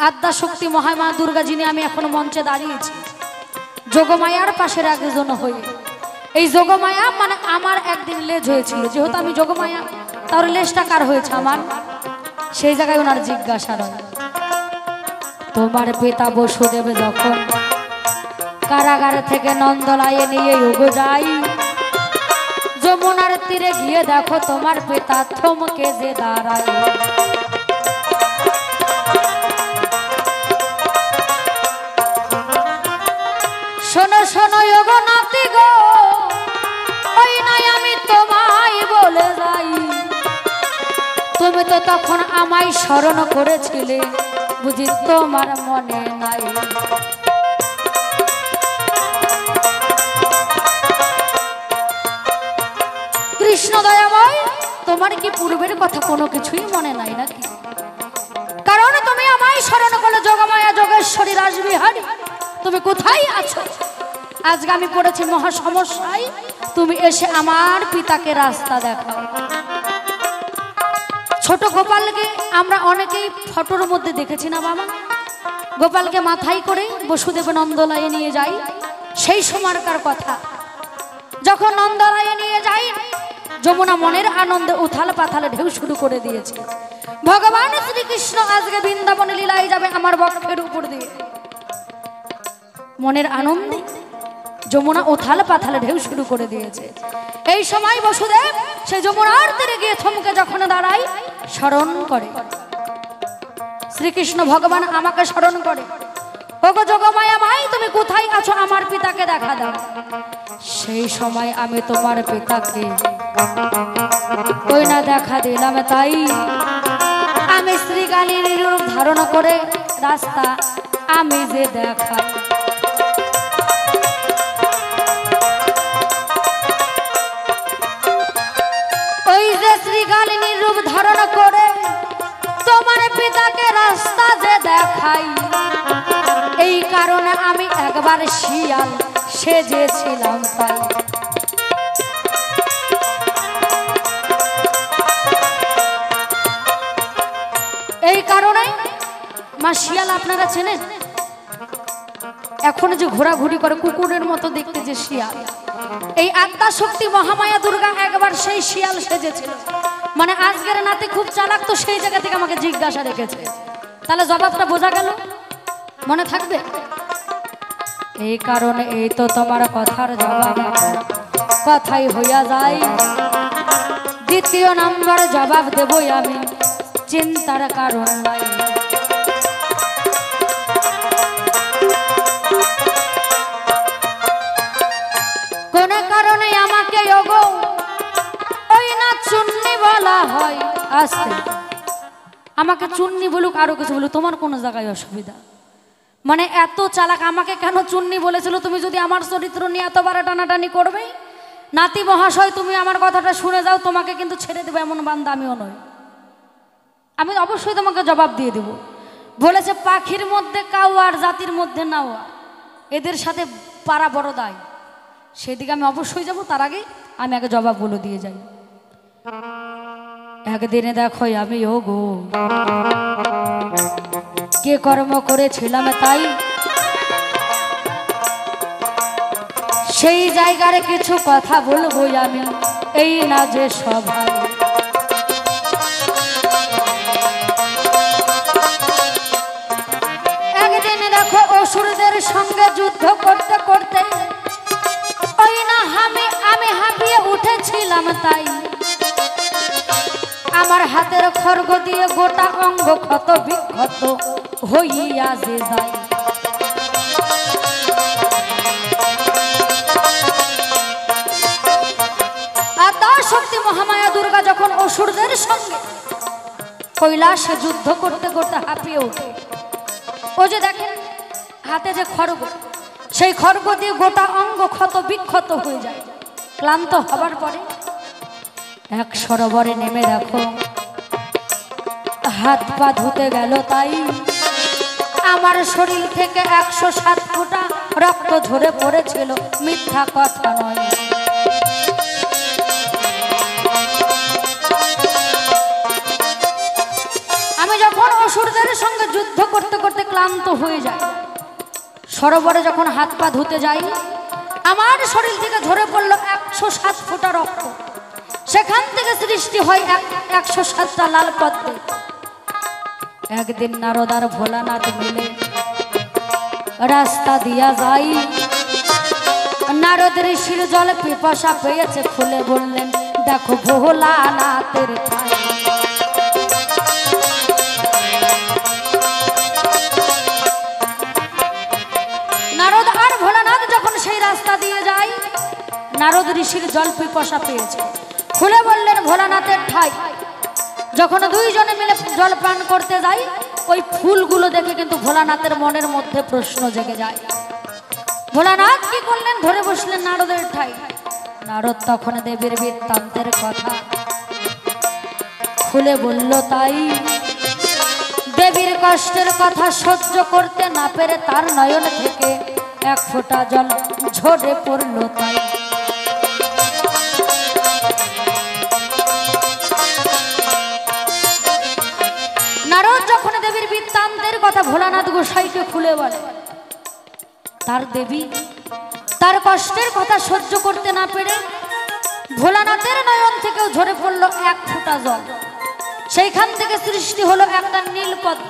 আদ্যা শক্তি মহামা দুর্গা, যিনি আমি এখন মঞ্চে দাঁড়িয়েছি, যোগমায়ার পাশের একজন হয়ে। এই যোগমায়া মানে আমার একদিন লেজ হয়েছিল, যেহেতু আমি যোগমায়া, তার লেজটা কার হয়েছে? আমার। সেই জায়গায় ওনার জিজ্ঞাসা রয়। তোমার পিতা বসুদেব যখন কারাগার থেকে নন্দলায়ে নিয়ে উগো যাই, যমুনার তীরে গিয়ে দেখো তোমার পিতা থমকে যে দাঁড়ায়। শোনো শোনো গো নাতি গো, ওই নাই আমি তোমায় বলে যাই, তুমি তো তখন আমায় স্মরণ করেছিলে, বুঝি তোমার মনে নাই। কৃষ্ণ দয়াময়, তোমার কি পূর্বের কথা কোনো কিছুই মনে নাই নাকি? কারণ তুমি আমায় স্মরণ করলে যোগমায়া যোগেশ্বরী রাসবিহারী, তুমি কোথায় আছো? আজকে আমি পড়েছি মহা সমস্যায়, তুমি এসে আমার পিতাকে রাস্তা দেখাও। ছোট গোপালকে আমরা অনেকেই ফটোর মধ্যে দেখেছি না বাবা? গোপালকে মাথায় করে বসুদেব নন্দলায়ে নিয়ে যাই। সেই সময়কার কথা, যখন নন্দলায়ে নিয়ে যাই, যমুনা মনের আনন্দে উথাল পাথালে ঢেউ শুরু করে দিয়েছে। ভগবান শ্রীকৃষ্ণ আজকে বৃন্দাবনে লীলায় যাবে আমার বক্ষের উপর দিয়ে। মনের আনন্দে যমুনা উথাল পাথালে ঢেউ শুরু করে দিয়েছে। এই সময় বসুদেব সে যমুনার তীরে গিয়ে থমকে যখন দাঁড়ায়, স্মরণ করে শ্রীকৃষ্ণ ভগবান আমাকে স্মরণ করে, ওগো যোগমায়া মাই, তুমি কোথায় আছো? আমার পিতাকে দেখা দাও। সেই সময় আমি তোমার পিতাকে কই না দেখা দিলাম, তাই আমি শ্রীকালীর রূপ ধারণ করে রাস্তা আমি যে দেখাই। ওই যে শ্রীকালিনীর রূপ ধারণ করে তোমার পিতাকে রাস্তা যে দেখাই, এই কারণে আমি একবার শিয়াল সেজেছিলাম তাই। মা শিয়াল আপনারা চেনেন? এখন যে ঘোরাঘুরি করে কুকুরের মতো দেখতে যে শিয়াল, এই আত্মা শক্তি মহামায়া দুর্গা একবার সেই শিয়াল সেজেছিল। মানে আজকের নাতি খুব চালাক, তো সেই জায়গা থেকে আমাকে জিজ্ঞাসা রেখেছে। তাহলে জবাবটা বোঝা গেল, মনে থাকবে। এই কারণে এই তো তোমার কথার জবাব কথাই হইয়া যায়। দ্বিতীয় নম্বর জবাব দেবই আমি, চিন্তার কারণ নাই। কোন কারণে আমাকে ওগো ওই না চুন্নি বলা হয়? আসতে আমাকে চুন্নি বলুক, আরো কিছু বলুক, তোমার কোনো জায়গায় অসুবিধা? মানে এত চালাক, আমাকে কেন চুন্নি বলেছিল? তুমি যদি আমার চরিত্র নিয়ে এতবার টানাটানি করবে, নাতি মহাশয় তুমি আমার কথাটা শুনে যাও, তোমাকে কিন্তু ছেড়ে দেবে এমন বান্দা আমিও নই। আমি অবশ্যই তোমাকে জবাব দিয়ে দেব। বলেছে পাখির মধ্যে কাউ আর জাতির মধ্যে নাওয়া, এদের সাথে পারা বড় দায়। সেদিকে আমি অবশ্যই যাব, তার আগে আমি আগে জবাব বলে দিয়ে যাই। একদিনে দেখো আমি ও গো কে কর্ম করেছিলাম তাই, সেই জায়গার কিছু কথা বলবো আমি, এই না যে সভায়। একদিন দেখো অসুরদের সঙ্গে যুদ্ধ করতে করতে ওই না আমি হাঁপিয়ে উঠেছিলাম, তাই আমার হাতের খড়গ দিয়ে গোটা অঙ্গ ক্ষত বিক্ষত হইয়া যে যায়। আত্মা শক্তি মহামায়া দুর্গা যখন অসুরদের সঙ্গে কৈলাসে যুদ্ধ করতে করতে হাঁপিয়ে ওঠে, ও যে দেখেন হাতে যে খড়গ, সেই খড়গ দিয়ে গোটা অঙ্গ ক্ষত বিক্ষত হয়ে যায়। ক্লান্ত হবার পরে এক সরোবরে নেমে দেখো হাত পা ধুতে গেল, তাই আমার শরীর থেকে 107 ফোঁটা রক্ত ঝরে পড়েছিল, মিথ্যা কথা নয়। আমি যখন অসুরদের সঙ্গে যুদ্ধ করতে করতে ক্লান্ত হয়ে যাই, সরোবরে যখন হাত পা ধুতে যাই, আমার শরীর থেকে ঝরে পড়লো 107 ফোঁটা রক্ত। সেখান থেকে সৃষ্টি হয় 107টা লাল পদ্ম। একদিন নারদ আর ভোলানাথ মিলে রাস্তা দিয়া যাই, নারদ ঋষির জল পিপাসা পেয়েছে, খুলে বললেন দেখো ভোলানাথের ঠাই। নারদ আর ভোলানাথ যখন সেই রাস্তা দিয়ে যায়, নারদ ঋষির জল পিপাসা পেয়েছে, খুলে বললেন ভোলানাথের ঠাই। যখন দুইজনে মিলে জল পান করতে যাই, ওই ফুলগুলো দেখে কিন্তু ভোলানাথের মনের মধ্যে প্রশ্ন জেগে যায়। ভোলানাথ কি করলেন? ধরে বসলেন নারদের ঠাই। নারদ তখন দেবীর বৃত্তান্তের কথা খুলে বলল, তাই দেবীর কষ্টের কথা সহ্য করতে না পেরে তার নয়ন থেকে 1 ফোঁটা জল ঝরে পড়ল, তাই নারদ যখন দেবীর বৃত্তান্তের কথা ভোলানাথ গোসাইকে খুলে বলে, তার দেবী তার কষ্টের কথা সহ্য করতে না পেরে ভোলানাথের নয়ন থেকেও ঝরে পড়লো 1 ফোঁটা জল। সেইখান থেকে সৃষ্টি হলো একটা নীল পদ্ম।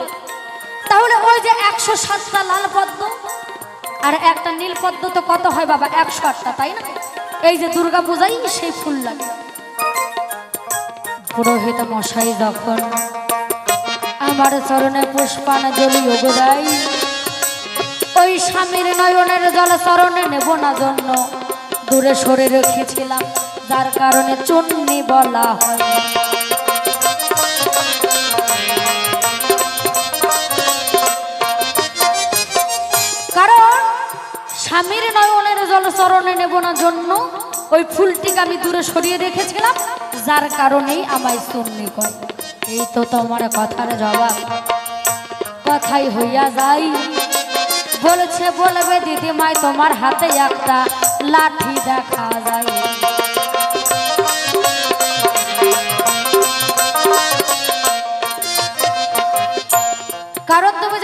তাহলে ওই যে 107টা লাল পদ্ম আর একটা নীল পদ্ম তো কত হয় বাবা? 108টা, তাই না? এই যে দুর্গা পূজাই সেই ফুল লাগে। পুরোহিত মশাই যখন আমার চরণে পুষ্পাঞ্জলি দেয়, ওই স্বামীর নয়নের জল চরণে নেব না জন্য দূরে সরে রেখেছিলাম, যার কারণে চুন্নি বলা হয়। কারণ স্বামীর নয়নের জল চরণে নেব না জন্য ওই ফুলটিকে আমি দূরে সরিয়ে রেখেছিলাম, যার কারণেই আমায় চুন্নি কয়। এই তো তোমার কথার জবাব কথাই হইয়া যাই। বলছে বলবে দিদিমাই তোমার হাতে একটা লাঠি দেখা যায়। কারণ তুমি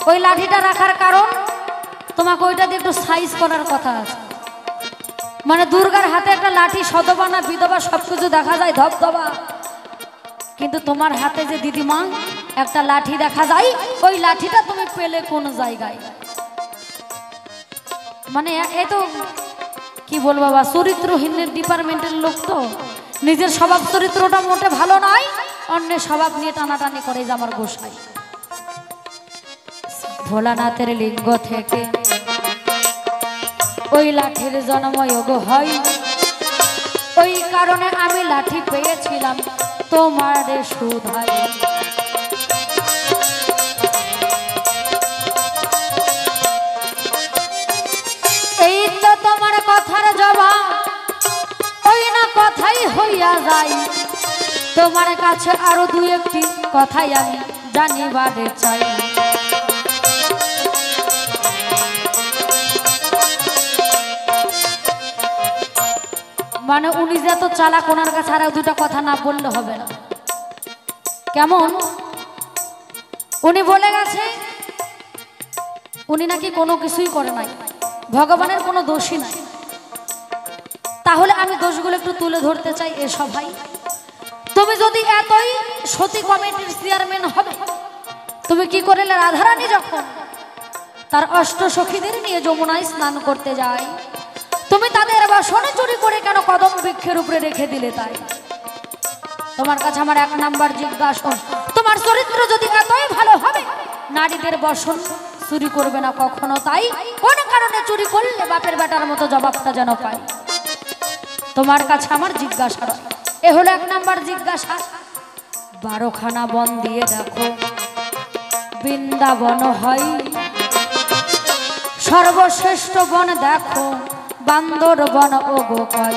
ওই লাঠিটা রাখার কারণ তোমাকে ওইটা দিয়ে একটু সাইজ করার কথা আছে। মানে দুর্গার হাতে একটা লাঠি সদবা না বিধবা সবকিছু দেখা যায় ধবধবা, কিন্তু তোমার হাতে যে দিদিমা একটা লাঠি দেখা যায়, ওই লাঠিটা তুমি পেলে কোন জায়গায়? মানে এ তো কি বলবো বাবা, চরিত্রহীনের ডিপার্টমেন্টের লোক তো নিজের স্বভাব চরিত্রটা মোটে ভালো নয়, অন্যের স্বভাব নিয়ে টানাটানি করে যে আমার গোসাই। ভোলানাথের লিঙ্গ থেকে ওই লাঠির জন্মযোগ হয়, ওই কারণে আমি লাঠি পেয়েছিলাম তোমার সুধাই। এই তো তোমার কথার জবাব, ওই না কথাই হইয়া যায়। তোমার কাছে আরো দুই একটি কথাই আমি জানিবারে চাই। মানে উনি যে এত চালাক, ওনার কাছে আর দুটা কথা না বললে হবে না। কেমন উনি বলে গেছে, উনি নাকি কোনো কিছুই করে নাই, ভগবানের কোনো দোষই নাই। তাহলে আমি দোষগুলো একটু তুলে ধরতে চাই। এ সভাই তুমি যদি এতই সতী কমিটির চেয়ারম্যান হবে, তুমি কি করলে রাধারানী যখন তার অষ্ট সখীদের নিয়ে যমুনায় স্নান করতে যায়, তুমি তাদের বাসনে চুরি করে কেন কদম বৃক্ষের উপরে রেখে দিলে? তাই তোমার কাছে আমার এক নাম্বার জিজ্ঞাসা, তোমার চরিত্র যদি এতই ভালো হবে, নারীদের বসন চুরি করবে না কখনো। তাই কোন কারণে চুরি করলে বাপের বেটার মতো জবাবটা যেন পাই। তোমার কাছে আমার জিজ্ঞাসা, এ হলো এক নাম্বার জিজ্ঞাসা। 12খানা বন দিয়ে দেখো বৃন্দাবন হয়, সর্বশ্রেষ্ঠ বন দেখো বান্দর বন ও গোপাল।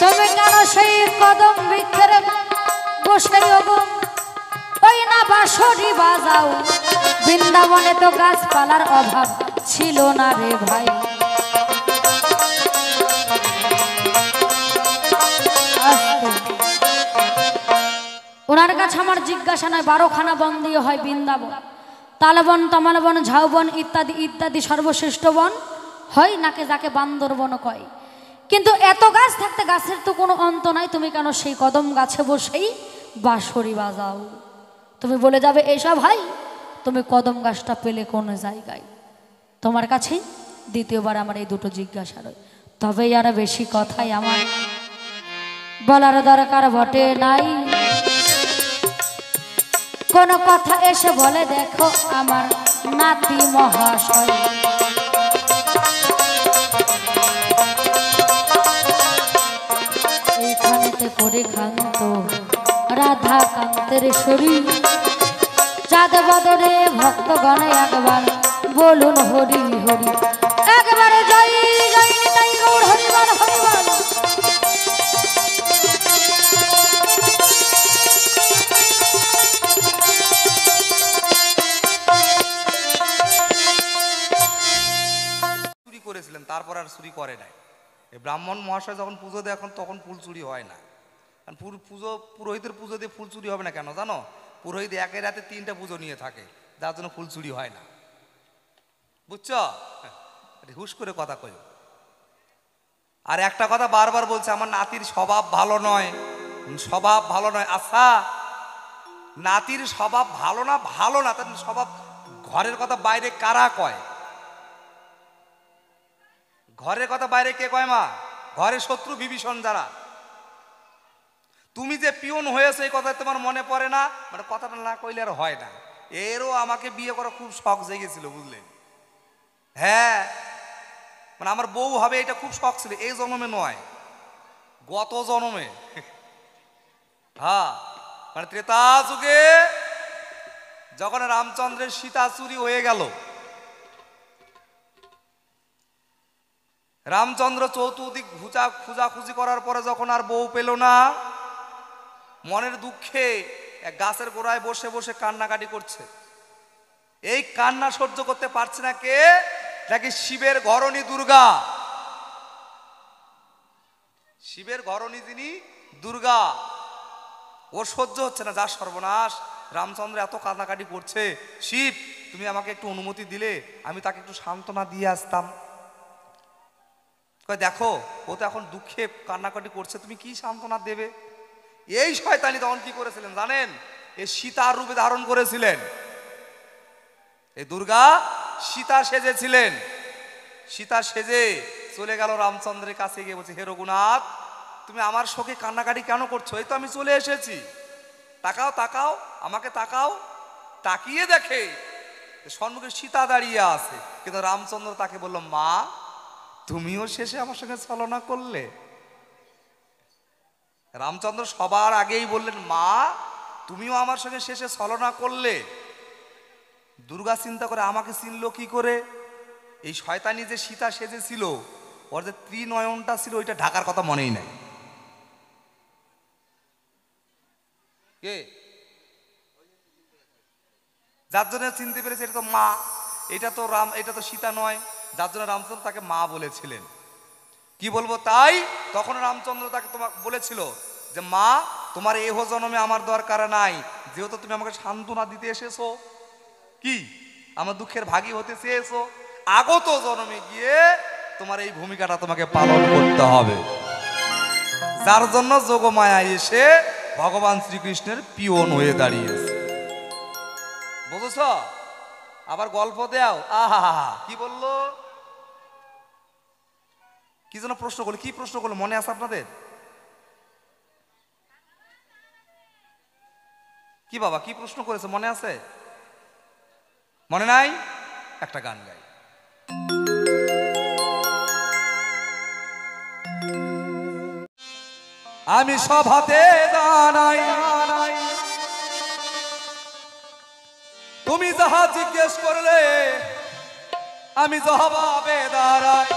তুমি কেন সেই কদম বৃক্ষের বসে ওই না বাঁশরি বাজাও? বৃন্দাবনে তো গাছপালার অভাব ছিল না রে ভাই। ওনার কাছে আমার জিজ্ঞাসা নয়, 12খানা বন দিয়ে হয় বৃন্দাবন, তালবন তমালবন ঝাউবন ইত্যাদি ইত্যাদি সর্বশ্রেষ্ঠ বন হয় নাকি যাকে বান্দরবন কয়। কিন্তু এত গাছ থাকতে গাছের তো কোনো অন্ত নাই, তুমি কেন সেই কদম গাছে বসেই বাঁশরি বাজাও? তুমি বলে যাবে এসব ভাই, তুমি কদম গাছটা পেলে কোন জায়গায়? তোমার কাছে দ্বিতীয়বার আমার এই দুটো জিজ্ঞাসা রয়। তবেই আর বেশি কথাই আমার বলার দরকার বটে নাই। কোন কথা এসে বলে দেখো আমার নাতি মহাশয়। এইখানেতে করে খান্ত রাধা কান্তের শরীর, চাঁদ বদরে ভক্তগণে একবার বলুন হরি হরি, একবারে জয় জয় নিতাই গৌর হরিবল হরিবল। চুরি করেছিলেন, তারপর আর চুরি করে নাই। এই ব্রাহ্মণ মহাশয় যখন পুজো দেয় এখন তখন ফুল চুরি হয় না। কারণ পুরোহিতের পুজো দিয়ে ফুল চুরি হবে না কেন জানো? পুরোহিত একের রাতে 3টা পুজো নিয়ে থাকে, যার জন্য ফুল চুরি হয় না। বুঝছ? হুশ করে কথা কই। আর একটা কথা বারবার বলছে, আমার নাতির স্বভাব ভালো নয়, স্বভাব ভালো নয়। আচ্ছা, নাতির স্বভাব ভালো না ভালো না, তার স্বভাব ঘরের কথা বাইরে কারা কয়? ঘরের কথা বাইরে কে কয় মা? ঘরের শত্রু বিভীষণ যারা। তুমি যে পিয়ন হয়েছে এই কথা তোমার মনে পড়ে না? মানে কথাটা না কইলে আর হয় না। এরও আমাকে বিয়ে করা খুব শখ জেগেছিল, বুঝলেন? হ্যাঁ, মানে আমার বউ হবে এটা খুব শখ ছিল, এই জন্মে নয়, গত জন্মে। হ্যাঁ, মানে ত্রেতা যুগে যখন রামচন্দ্রের সীতা চুরি হয়ে গেল, রামচন্দ্র চতুর্দিক খুঁজাখুঁজি করার পরে যখন আর বউ পেল না, মনের দুঃখে এক গাছের গোড়ায় বসে বসে কান্নাকাটি করছে। এই কান্না সহ্য করতে পারছে না কে? নাকি শিবের ঘরণী দুর্গা। শিবের ঘরণী যিনি দুর্গা, ওর সহ্য হচ্ছে না, যা সর্বনাশ, রামচন্দ্র এত কান্নাকাটি করছে, শিব তুমি আমাকে একটু অনুমতি দিলে আমি তাকে একটু সান্ত্বনা দিয়ে আসতাম। কয় দেখো ও তো এখন দুঃখে কান্নাকাটি করছে, তুমি কি সান্ত্বনা দেবে? এই শয়তানি তখন কি করেছিলেন জানেন? এই সীতার রূপে ধারণ করেছিলেন। এই দুর্গা সীতা সেজেছিলেন। সীতা সেজে চলে গেল রামচন্দ্রের কাছে, গিয়ে বলছে, হে রঘুনাথ তুমি আমার শোকে কান্নাকাটি কেন করছো? এই তো আমি চলে এসেছি, তাকাও তাকাও, আমাকে তাকাও। তাকিয়ে দেখে সম্মুখে সীতা দাঁড়িয়ে আছে, কিন্তু রামচন্দ্র তাকে বলল, মা তুমিও শেষে আমার সঙ্গে ছলনা করলে। রামচন্দ্র সবার আগেই বললেন, মা তুমিও আমার সঙ্গে শেষে ছলনা করলে। দুর্গা চিন্তা করে, আমাকে চিনলো কি করে? এই শয়তানি যে সীতা সেজেছিল, ওর যে ত্রিনয়নটা ছিল ওইটা ঢাকার কথা মনেই নাই। কে যার জন্য চিনতে পেরেছে এটা তো মা, এটা তো রাম, এটা তো সীতা নয়, যার জন্য রামচন্দ্র তাকে মা বলেছিলেন। কি বলবো তাই, তখন রামচন্দ্র তাকে তোমাকে বলেছিল যে মা তোমার এহ জন্মে আমার দরকার নাই, যেহেতু তুমি আমাকে সান্ত্বনা দিতে এসেছো, কি আমার দুঃখের ভাগী হতে চেয়েছো, আগত জন্মে গিয়ে তোমার এই ভূমিকাটা তোমাকে পালন করতে হবে। যার জন্য যোগমায়া এসে ভগবান শ্রীকৃষ্ণের পিয়ন হয়ে দাঁড়িয়েছে। বুঝেছ? আবার গল্প দেও, আহা কি বললো, কি যেন প্রশ্ন করলো, কি প্রশ্ন করলো মনে আছে আপনাদের? কি বাবা কি প্রশ্ন করেছে মনে আছে? মনে নাই? একটা গান গাই। আমি সভাতে জানাই, তুমি যাহা জিজ্ঞেস করলে আমি জবাবে দাঁড়াই।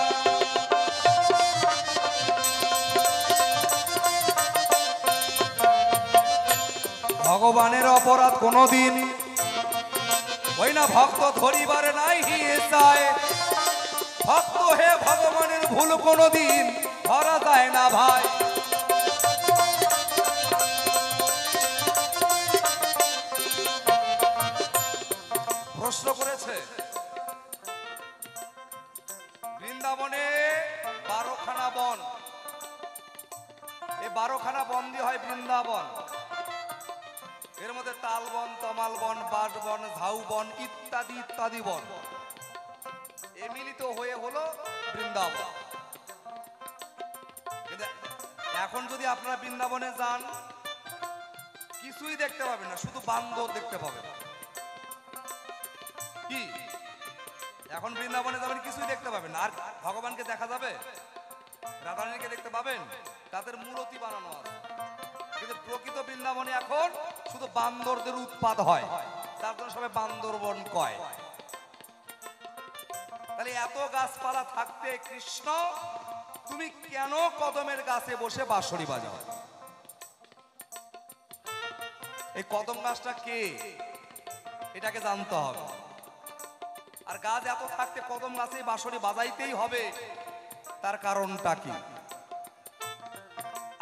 ভগবানের অপরাধ কোনদিন ওই না ভক্ত ধরিবার নাই চায়, ভক্ত হে ভগবানের ভুল কোনদিন ধরা যায় না ভাই। প্রশ্ন করেছে, বৃন্দাবনে 12খানা বন, এই 12খানা বন দিয়ে হয় বৃন্দাবন। এর মধ্যে তাল বন, তমাল বন, বাঁশ বন, ঝাউ বন ইত্যাদি ইত্যাদি বন, এ মিলিত হয়ে হলো বৃন্দাবন। এখন যদি আপনারা বৃন্দাবনে যান কিছুই দেখতে পাবেন না, শুধু বান্দর দেখতে পাবেন। কি এখন বৃন্দাবনে যাবেন কিছুই দেখতে পাবেন না, আর ভগবানকে দেখা যাবে, রাধারানীকে দেখতে পাবেন, তাদের মূর্তি বানানো আছে। কিন্তু প্রকৃত বৃন্দাবনে এখন শুধু বান্দরদের উৎপাত হয়, তার জন্য সবাই বান্দরবন কয়। তাহলে এত গাছপালা থাকতে কৃষ্ণ তুমি কেন কদমের গাছে বসে বাঁশরি বাজাও? এই কদম গাছটা কে এটাকে জানতে হবে। আর গাছ এত থাকতে কদম গাছে বাঁশরি বাজাইতেই হবে, তার কারণটা কি?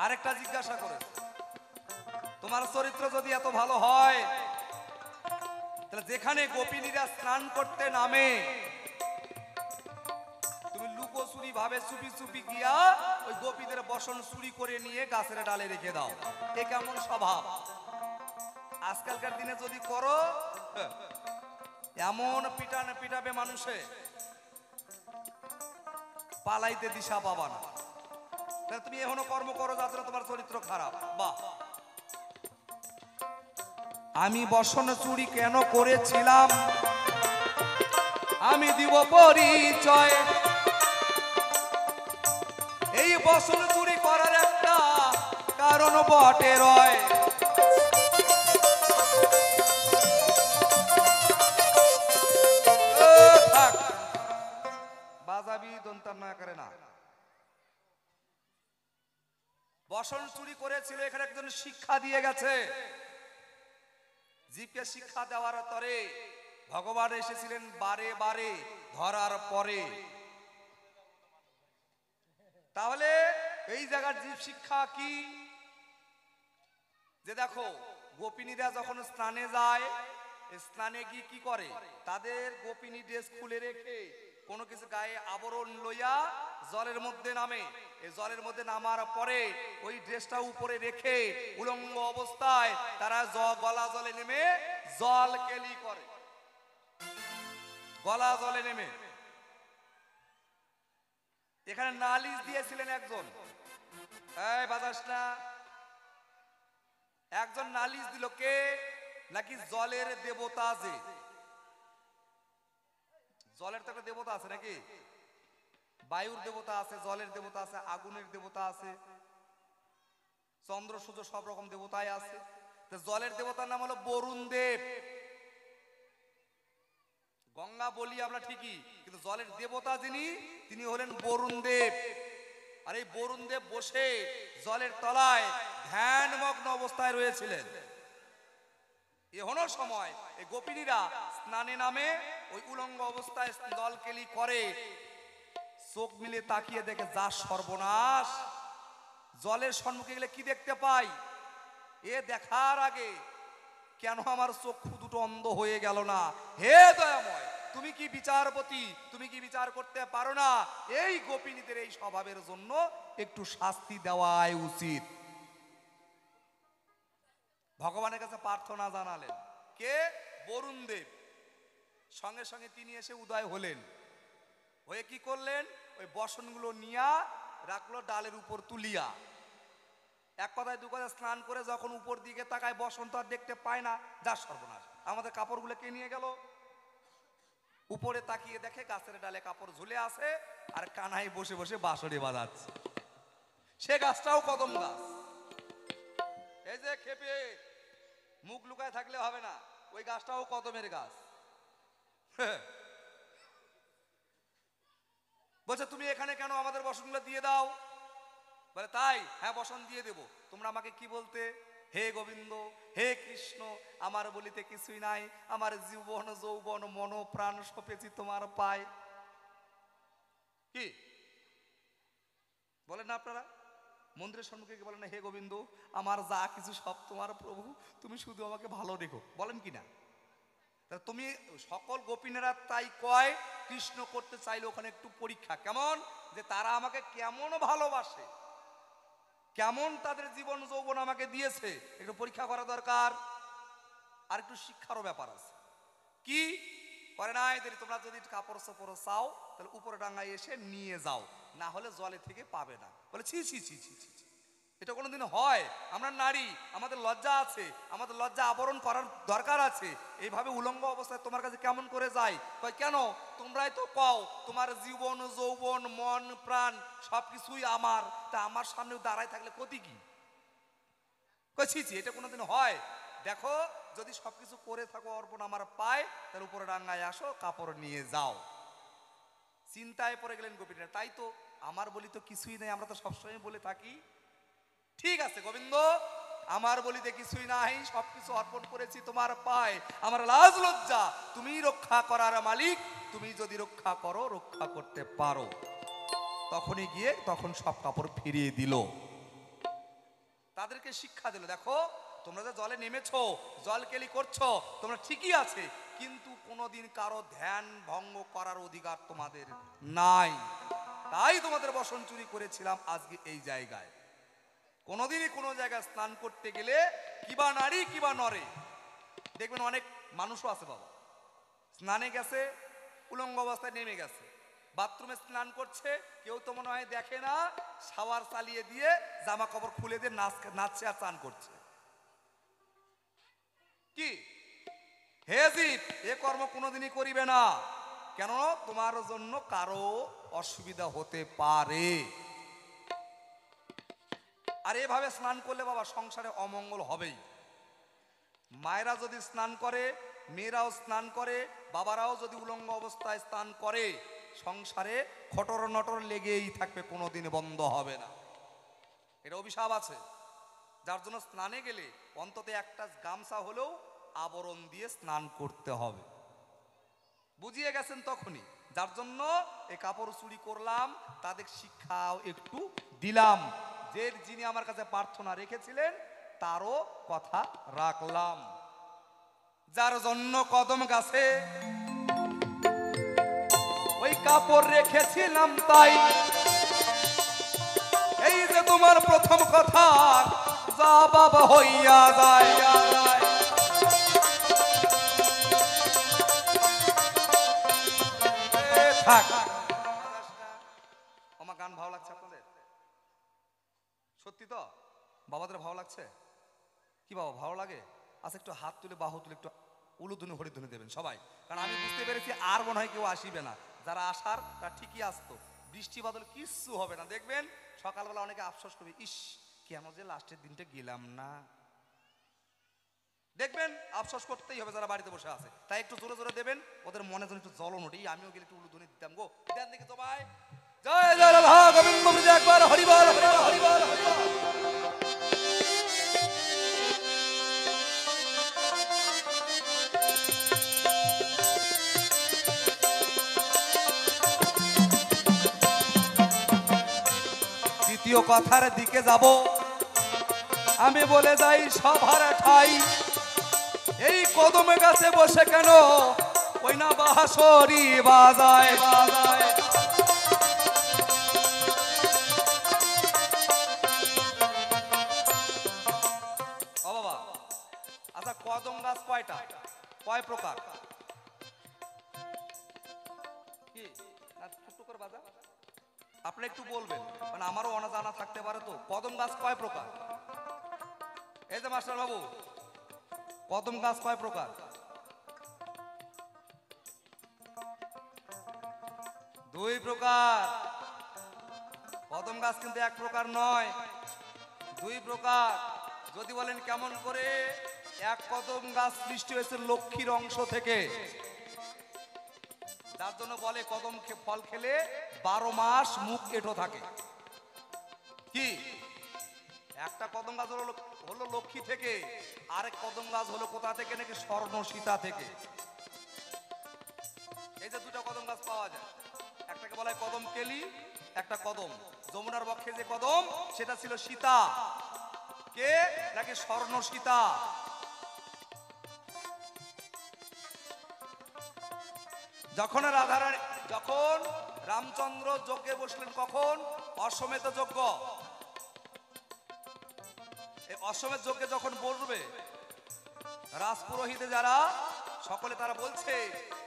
আরেকটা জিজ্ঞাসা করে, তোমার চরিত্র যদি এত ভালো হয় তাহলে যেখানে গোপিনীরা স্নান করতে নামে তুমি লুকোচুরি ভাবে চুপি চুপি গিয়া ওই গোপীদের বসন চুরি করে নিয়ে গাছের ডালে রেখে দাও, এ কেমন স্বভাব? আজকালকার দিনে যদি করো এমন পিটাবে মানুষে, পালাইতে দিশা পাবা না। তুমি এখনো কর্ম করো যাতে তোমার চরিত্র খারাপ। বাহ, আমি বসন চুরি কেন করেছিলাম আমি দিব পরিচয়। এই বসন চুরি করার একটা কারণ বটে রয়। বাজাবি দন্তার না করে না। বসন চুরি করেছিল, এখানে একজন শিক্ষা দিয়ে গেছে। জীবকে শিক্ষা দেওয়ার তরে ভগবান এসেছিলেন বারে বারে ধরার পরে। তাহলে এই জায়গার জীব শিক্ষা কি? যে দেখো গোপিনীরা যখন স্নানে যায়, স্নানে গিয়ে কি করে, তাদের গোপিনী ড্রেস খুলে রেখে কোনো কিছু গায়ে আবরণ লইয়া জলের মধ্যে নামে। এই জলের মধ্যে নামার পরে ওই ড্রেসটা উপরে রেখে উলঙ্গ অবস্থায় তারা গলা জলে নেমে জল কেলি করে। গলা জলে নেমে এখানে নালিশ দিয়েছিলেন একজন, এই বাজাস না, একজন নালিশ দিল। কে? নাকি জলের দেবতা। যে জলের তো একটা দেবতা আছে নাকি, বায়ুর দেবতা আছে, জলের দেবতা আছে, আগুনের দেবতা আছে, চন্দ্র সূর্য সব রকম দেবতাই আছে। তো জলের দেবতার নাম হলো বরুণ দেব। গঙ্গা বলি আমরা ঠিকই, কিন্তু জলের দেবতা যিনি, তিনি হলেন বরুণ দেব। আর এই বরুণ দেব বসে জলের তলায় ধ্যানমগ্ন অবস্থায় রয়েছিলেন। এহনোর সময় এই গোপিনীরা স্নানে নামে ওই উলঙ্গ অবস্থায় জল কেলি করে। চোখ মিলে তাকিয়ে দেখে যা সর্বনাশ, জলের সম্মুখে গেলে কি দেখতে পাই, এ দেখার আগে কেন আমার চক্ষু দুটো অন্ধ হয়ে গেল না? হে দয়াময়, তুমি কি বিচারপতি, তুমি কি বিচার করতে পারো না? এই গোপিনীদের এই স্বভাবের জন্য একটু শাস্তি দেওয়াই উচিত। ভগবানের কাছে প্রার্থনা জানালেন। কে? বরুণ দেব। সঙ্গে সঙ্গে তিনি এসে উদয় হলেন। হয়ে কি করলেন, ওই বসনগুলো নিয়া রাখলো ডালের উপর তুলিয়া। এক কথায় দু কথায় স্নান করে যখন উপর দিকে তাকায়, বসন্ত আর দেখতে পায় না। যা সর্বনাশ, আমাদের কাপড়গুলো কে নিয়ে গেল? উপরে তাকিয়ে দেখে গাছের ডালে কাপড় ঝুলে আছে, আর কানাই বসে বসে বাঁশরি বাজাচ্ছে। সে গাছটাও কদম গাছ। এই যে খেপে মুখ লুকায় থাকলে হবে না, ওই গাছটাও কদমের গাছ। বলছে তুমি এখানে কেন, আমাদের বসনগুলো দিয়ে দাও। বলে তাই? হ্যাঁ বসন দিয়ে দেব। তোমরা আমাকে কি বলতে? হে গোবিন্দ, হে কৃষ্ণ, আমার বলিতে কিছুই নাই, আমার জীবন যৌবন মন প্রাণ সপেছি তোমার পায়। কি বলেন না আপনারা? মন্দিরের সম্মুখে বলেন না, হে গোবিন্দ, আমার যা কিছু সব তোমার প্রভু, তুমি শুধু আমাকে ভালো রেখো। বলেন কি না? তুমি সকল গোপিনীরা তাই কয়। কৃষ্ণ করতে চাইলে ওখানে একটু পরীক্ষা, কেমন যে তারা আমাকে কেমন ভালোবাসে, কেমন তাদের জীবন যৌবন আমাকে দিয়েছে, একটু পরীক্ষা করা দরকার। আর একটু শিক্ষারও ব্যাপার আছে। কি করে না, এদের তোমরা যদি কাপড় চোপড় চাও তাহলে উপরে ডাঙ্গায় এসে নিয়ে যাও, না হলে জলে থেকে পাবে না। বলে ছি ছি ছি ছি ছি, এটা কোনোদিন হয়? আমরা নারী, আমাদের লজ্জা আছে, আমাদের লজ্জা আবরণ করার দরকার আছে। এইভাবে উলঙ্গ অবস্থায় তোমার কাছে কেমন করে যায়? কয় কেন, তোমরাই তো কও তোমার জীবন যৌবন মন প্রাণ সবকিছুই আমার, তা আমার সামনে দাঁড়ায় থাকলে ক্ষতি কি? কয় ছি ছি, এটা কোনোদিন হয়? দেখো, যদি সবকিছু করে থাকো অর্পণ আমার পায়, তাহলে উপরে ডাঙ্গায় আসো, কাপড় নিয়ে যাও। চিন্তায় পড়ে গেলেন গোপীরা। তাই তো, আমার বলি তো কিছুই নেই, আমরা তো সবসময় বলে থাকি। ঠিক আছে গোবিন্দ, আমার বলিতে কিছুই নাই, সবকিছু অর্পণ করেছি তোমার পায়। আমার লাজ লজ্জা তুমি রক্ষা করার মালিক, তুমি যদি রক্ষা করো, রক্ষা করতে পারো। তখনই গিয়ে তখন সব কাপড় ফিরিয়ে দিল, তাদেরকে শিক্ষা দিল। দেখো, তোমরা যে জলে নেমেছো, জল কেলি করছো, তোমরা ঠিকই আছে, কিন্তু কোনোদিন কারো ধ্যান ভঙ্গ করার অধিকার তোমাদের নাই। তাই তোমাদের বসন চুরি করেছিলাম আজকে এই জায়গায়। কোনোদিনই কোনো জায়গায় স্নান করতে গেলে কিবা নারী কিবা নরে, দেখবেন অনেক মানুষও আছে বাবা, স্নানে গেছে, উলঙ্গ অবস্থায় নেমে গেছে, বাথরুমে স্নান করছে, কেউ তো মনে হয় দেখে না, শাওয়ার চালিয়ে দিয়ে জামা কাপড় খুলে দিয়ে নাচছে আর স্নান করছে। কি হে জীব, এ কর্ম কোনোদিনই করিবে না। কেন? তোমার জন্য কারো অসুবিধা হতে পারে। আর এভাবে স্নান করলে বাবা সংসারে অমঙ্গল হবেই। মায়েরা যদি স্নান করে, মেয়েরাও স্নান করে, বাবারাও যদি উলঙ্গ অবস্থায় স্নান করে, সংসারে খটর নটর লেগেই থাকবে, কোনোদিন বন্ধ হবে না। এটা অভিশাপ আছে। যার জন্য স্নানে গেলে অন্তত একটা গামছা হলেও আবরণ দিয়ে স্নান করতে হবে। বুঝিয়ে গেছেন তখনই। যার জন্য এই কাপড় চুরি করলাম, তাদের শিক্ষাও একটু দিলাম। যে যিনি আমার কাছে প্রার্থনা রেখেছিলেন, তারও কথা রাখলাম। যার জন্য কদম গাছে ওই কাপড় রেখেছিলাম, তাই এই যে তোমার প্রথম কথা যা বাবা হইয়া যায়। থাক, আমার গান ভালো লাগছে আপনাদের? সত্যি তো বাবাদের ভালো লাগছে? কি বাবা ভালো লাগে? আচ্ছা একটু হাত তুলে বাহু তুলে একটু উলুধুনি হরিধুনি দেবেন সবাই, কারণ আমি বুঝতে পেরেছি আর মনে হয় কেউ আসিবে না। যারা আসার তারা ঠিকই আসতো, বৃষ্টি বাদল কিচ্ছু হবে না। দেখবেন সকালবেলা অনেকে আফসোস করবে, ইস কেন যে লাস্টের দিনটা গেলাম না। দেখবেন আফসোস করতেই হবে যারা বাড়িতে বসে আছে। তাই একটু জোরে জোরে দেবেন, ওদের মনে যেন একটু জ্বলন ওঠে। আমিও গেলে একটু উলুধুনি দিতাম গো। দেন দেখি তো ভাই। জয় জয় রাধা গোবিন্দ বিজয় একবার হরিবল হরিবল হরিবল হরিবল। দ্বিতীয় কথার দিকে যাব, আমি বলে যাই সভার ঠাই এই কদমে গাছে বসে কেন ওই না বাঁশরি বাজায় বাজায়। ও বাবা, আচ্ছা কদম গাছ কয়টা, কয় প্রকার? কি ছোট্ট করে বাজা আপনি একটু বলবেন, মানে আমারও অনাজানা থাকতে পারে। তো কদম গাছ কয় প্রকার? এই যে মাস্টার বাবু, কদম গাছ কয় প্রকার? দুই প্রকার। কদম গাছ কিন্তু এক প্রকার নয়, দুই প্রকার। যদি বলেন কেমন করে? এক কদম গাছ সৃষ্টি হয়েছে লক্ষ্মীর অংশ থেকে, যার জন্য বলে কদম ফল খেলে 12 মাস মুখ এঁটো থাকে। কি একটা কদম গাছ হলো লক্ষ্মী থেকে, আরেক কদম গাছ হলো কোথা থেকে? নাকি স্বর্ণ সীতা থেকে। এই যে দুটো কদম গাছ পাওয়া যায়, একটাকে বলা হয় কদম কেলি, একটা কদম। যমুনার বক্ষে যে কদম সেটা ছিল সীতা, কে নাকি স্বর্ণ সীতা। যখন রাধারানী, যখন রামচন্দ্র যজ্ঞে বসলেন, কখন? অশ্বমেধ যজ্ঞ। এই অশ্বমেধ যজ্ঞে যখন বসবে রাজপুরোহিতে যারা সকলে তারা বলছে,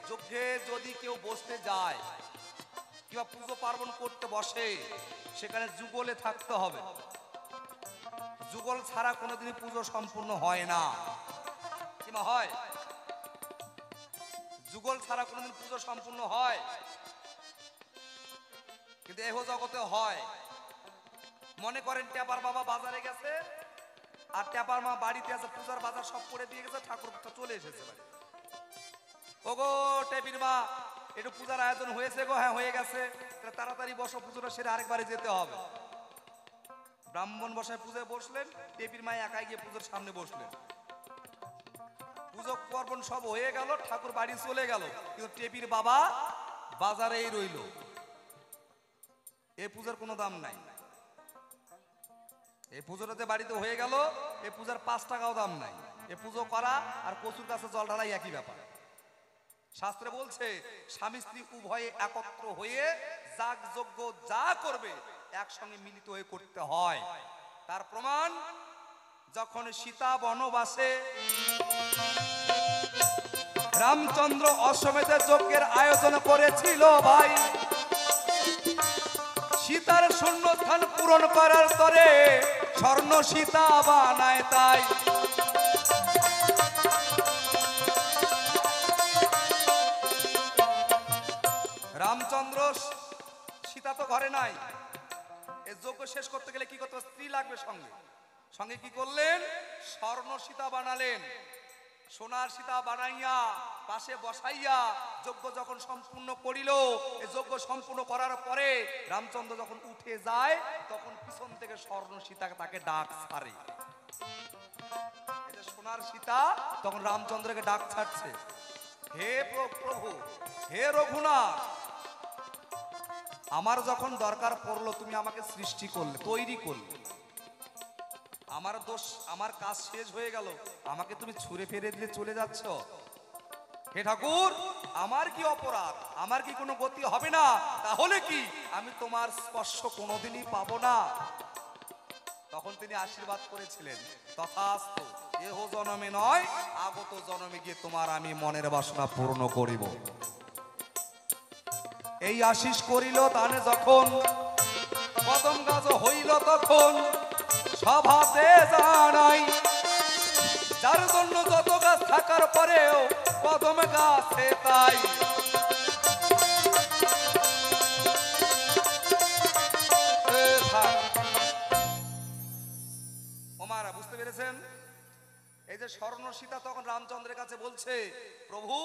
যজ্ঞে যদি কেউ বসতে যায় কিংবা পুজো পার্বণ করতে বসে, সেখানে যুগলে থাকতে হবে। যুগল ছাড়া কোনোদিনই পুজো সম্পূর্ণ হয় না। কিংবা হয়? যুগল ছাড়া কোনোদিন পুজো সম্পূর্ণ হয়? কিন্তু এহ জগতে হয়। মনে করেন টেপার বাবা বাজারে গেছে আর টেপার মা বাড়িতে আছে, পূজার বাজার সব করে দিয়ে গেছে, ঠাকুর চলে এসেছে বাড়ি। ওগো টেপির মা, একটু পূজার আয়োজন হয়েছে গো? হ্যাঁ হয়ে গেছে, তাড়াতাড়ি বসো, পুজোটা সেরে আরেকবারে যেতে হবে। ব্রাহ্মণ বসায় পূজায় বসলেন, টেপির মা একাই গিয়ে পুজোর সামনে বসলেন। পুজো পার্বণ সব হয়ে গেল, ঠাকুর বাড়ি চলে গেল, কিন্তু টেপির বাবা বাজারেই রইল। এই পূজার কোনো দাম নাই। এই পুজোটাতে বাড়িতে হয়ে গেল, এই পূজার 5 টাকাও দাম নাই। এই পুজো করা আর কচুর কাছে জল ঢালাই একই ব্যাপার। শাস্ত্রে বলছে স্বামী স্ত্রী উভয়ে একত্র হয়ে যাগ যজ্ঞ যা করবে একসঙ্গে মিলিত হয়ে করতে হয়। তার প্রমাণ যখন সীতা বনবাসে রামচন্দ্র অশ্বমেধ যজ্ঞের আয়োজন করেছিল ভাই, সীতার শূন্যস্থান পূরণ করার তরে স্বর্ণ সীতা বানায়। তাই রামচন্দ্র, সীতা তো ঘরে নাই, এই যজ্ঞ শেষ করতে গেলে কি করতে? স্ত্রী লাগবে সঙ্গে। সঙ্গে কি করলেন? স্বর্ণ সীতা বানালেন। সোনার সীতা বানাইয়া পাশে বসাইয়া যজ্ঞ যখন সম্পূর্ণ করিল, এই যজ্ঞ সম্পূর্ণ করার পরে রামচন্দ্র যখন উঠে যায়, তখন পিছন থেকে স্বর্ণ সীতা তাকে ডাক ছাড়ে। সোনার সীতা তখন রামচন্দ্রকে ডাক ছাড়ছে, হে প্রভু, হে রঘুনাথ, আমার যখন দরকার পড়লো তুমি আমাকে সৃষ্টি করলে, তৈরি করলে, আমার দোষ, আমার কাজ শেষ হয়ে গেল, আমাকে তুমি ছুঁড়ে ফেলে দিলে চলে যাচ্ছ। হে ঠাকুর, আমার কি অপরাধ? আমার কি কোনো গতি হবে না? তাহলে কি আমি তোমার স্পর্শ কোনোদিনই পাবো না? তখন তিনি আশীর্বাদ করেছিলেন, তথাস্তু, এহ জনমে নয়, আগত জনমে গিয়ে তোমার আমি মনের বাসনা পূর্ণ করিব। এই আশিস করিল তানে যখন, কদম গাছ হইল তখন, সভাতে জানাই, যার জন্য যত গাছ থাকার পরেও কদম গাছে তাই। ওমারা বুঝতে পেরেছেন? এই যে স্বর্ণ সীতা তখন রামচন্দ্রের কাছে বলছে, প্রভু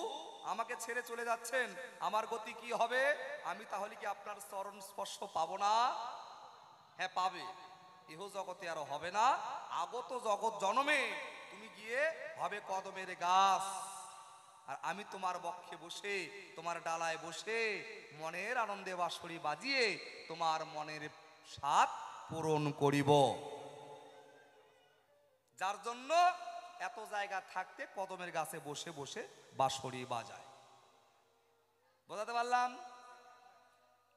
আমাকে ছেড়ে চলে যাচ্ছেন, আমার গতি কি হবে? আমি তাহলে কি আপনার চরণ স্পর্শ পাবো না? হ্যাঁ পাবে, ইহ জগতে আর হবে না, আগত জগৎ জনমে তুমি গিয়ে হবে কদমের গাছ, আর আমি তোমার বক্ষে বসে, তোমার ডালায় বসে মনের আনন্দে বাঁশরি বাজিয়ে তোমার মনের স্বাদ পূরণ করিব। যার জন্য এত জায়গা থাকতে কদমের গাছে বসে বসে বাঁশরি বাজায়। বোঝাতে পারলাম?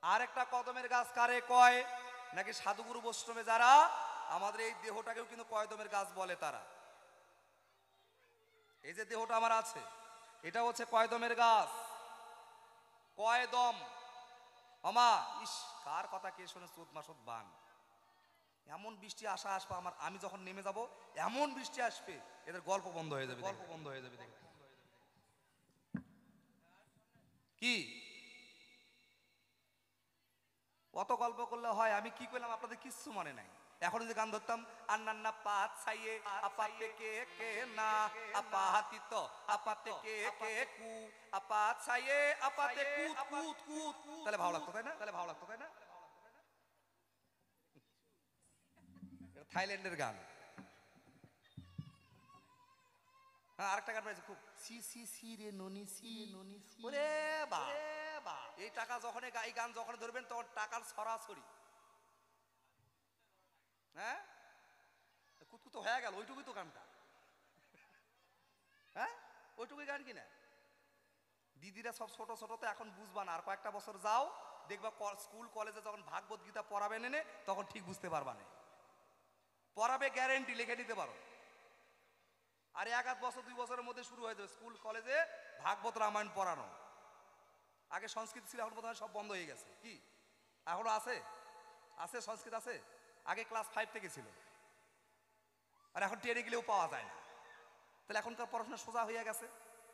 আর একটা কদমের গাছ কারে কয়? নাকি সাধুগুরু বৈষ্ণবে যারা, আমাদের এই দেহটাকেও কিন্তু কদমের গাছ বলে তারা। এই যে দেহটা আমার আছে, এটা হচ্ছে কদমের গাছ, কয়দম। আমা ইস, কার কথা কে শুনে চোদ মাসুদ বান, এমন বৃষ্টি আসা আসবে আমার, আমি যখন নেমে যাব এমন বৃষ্টি আসবে, এদের গল্প বন্ধ হয়ে যাবে, গল্প বন্ধ হয়ে যাবে। কি অত গল্প করলে হয়? আমি কি করলাম আপনাদের কিচ্ছু মনে নাই। এখন যে গান ধরতাম, আন্নান্না পাত ছাইয়ে আপাতে কে কে না আপাহাতিত আপাতে কে কে কু আপাত ছাইয়ে আপাতে কুত কুত কুত, তাহলে ভালো লাগতো তাই না? তাহলে ভালো লাগতো তাই না? থাইল্যান্ডের গান। হ্যাঁ, আরেকটা গান রয়েছে খুব, সি সি সি রে ননি সি ননি, ওরে বা, এই টাকা যখন এই গান যখন ধরবেন তখন টাকার ছড়াছড়ি। হ্যাঁ, কুতকুত হয়ে গেল, ওইটুকুই তো গানটা। হ্যাঁ, ওইটুকুই গান কিনা। দিদিরা সব ছোট ছোট তো এখন বুঝবা না, আর কয়েকটা বছর যাও দেখবা স্কুল কলেজে যখন ভাগবত গীতা পড়াবেন এনে, তখন ঠিক বুঝতে পারবা না। পড়াবে গ্যারেন্টি, লিখে নিতে পারো। আর এক আধ বছর 2 বছরের মধ্যে শুরু হয়ে যাবে স্কুল কলেজে ভাগবত রামায়ণ পড়ানো। আগে সংস্কৃত ছিল, এখন বোধহয় সব বন্ধ হয়ে গেছে। কি এখনো আছে? আছে, সংস্কৃত আছে, আগে ক্লাস 5 থেকে ছিল, আর এখন 10-এ গেলেও পাওয়া যায় না। তাহলে এখনকার পড়াশোনা সোজা হয়ে গেছে।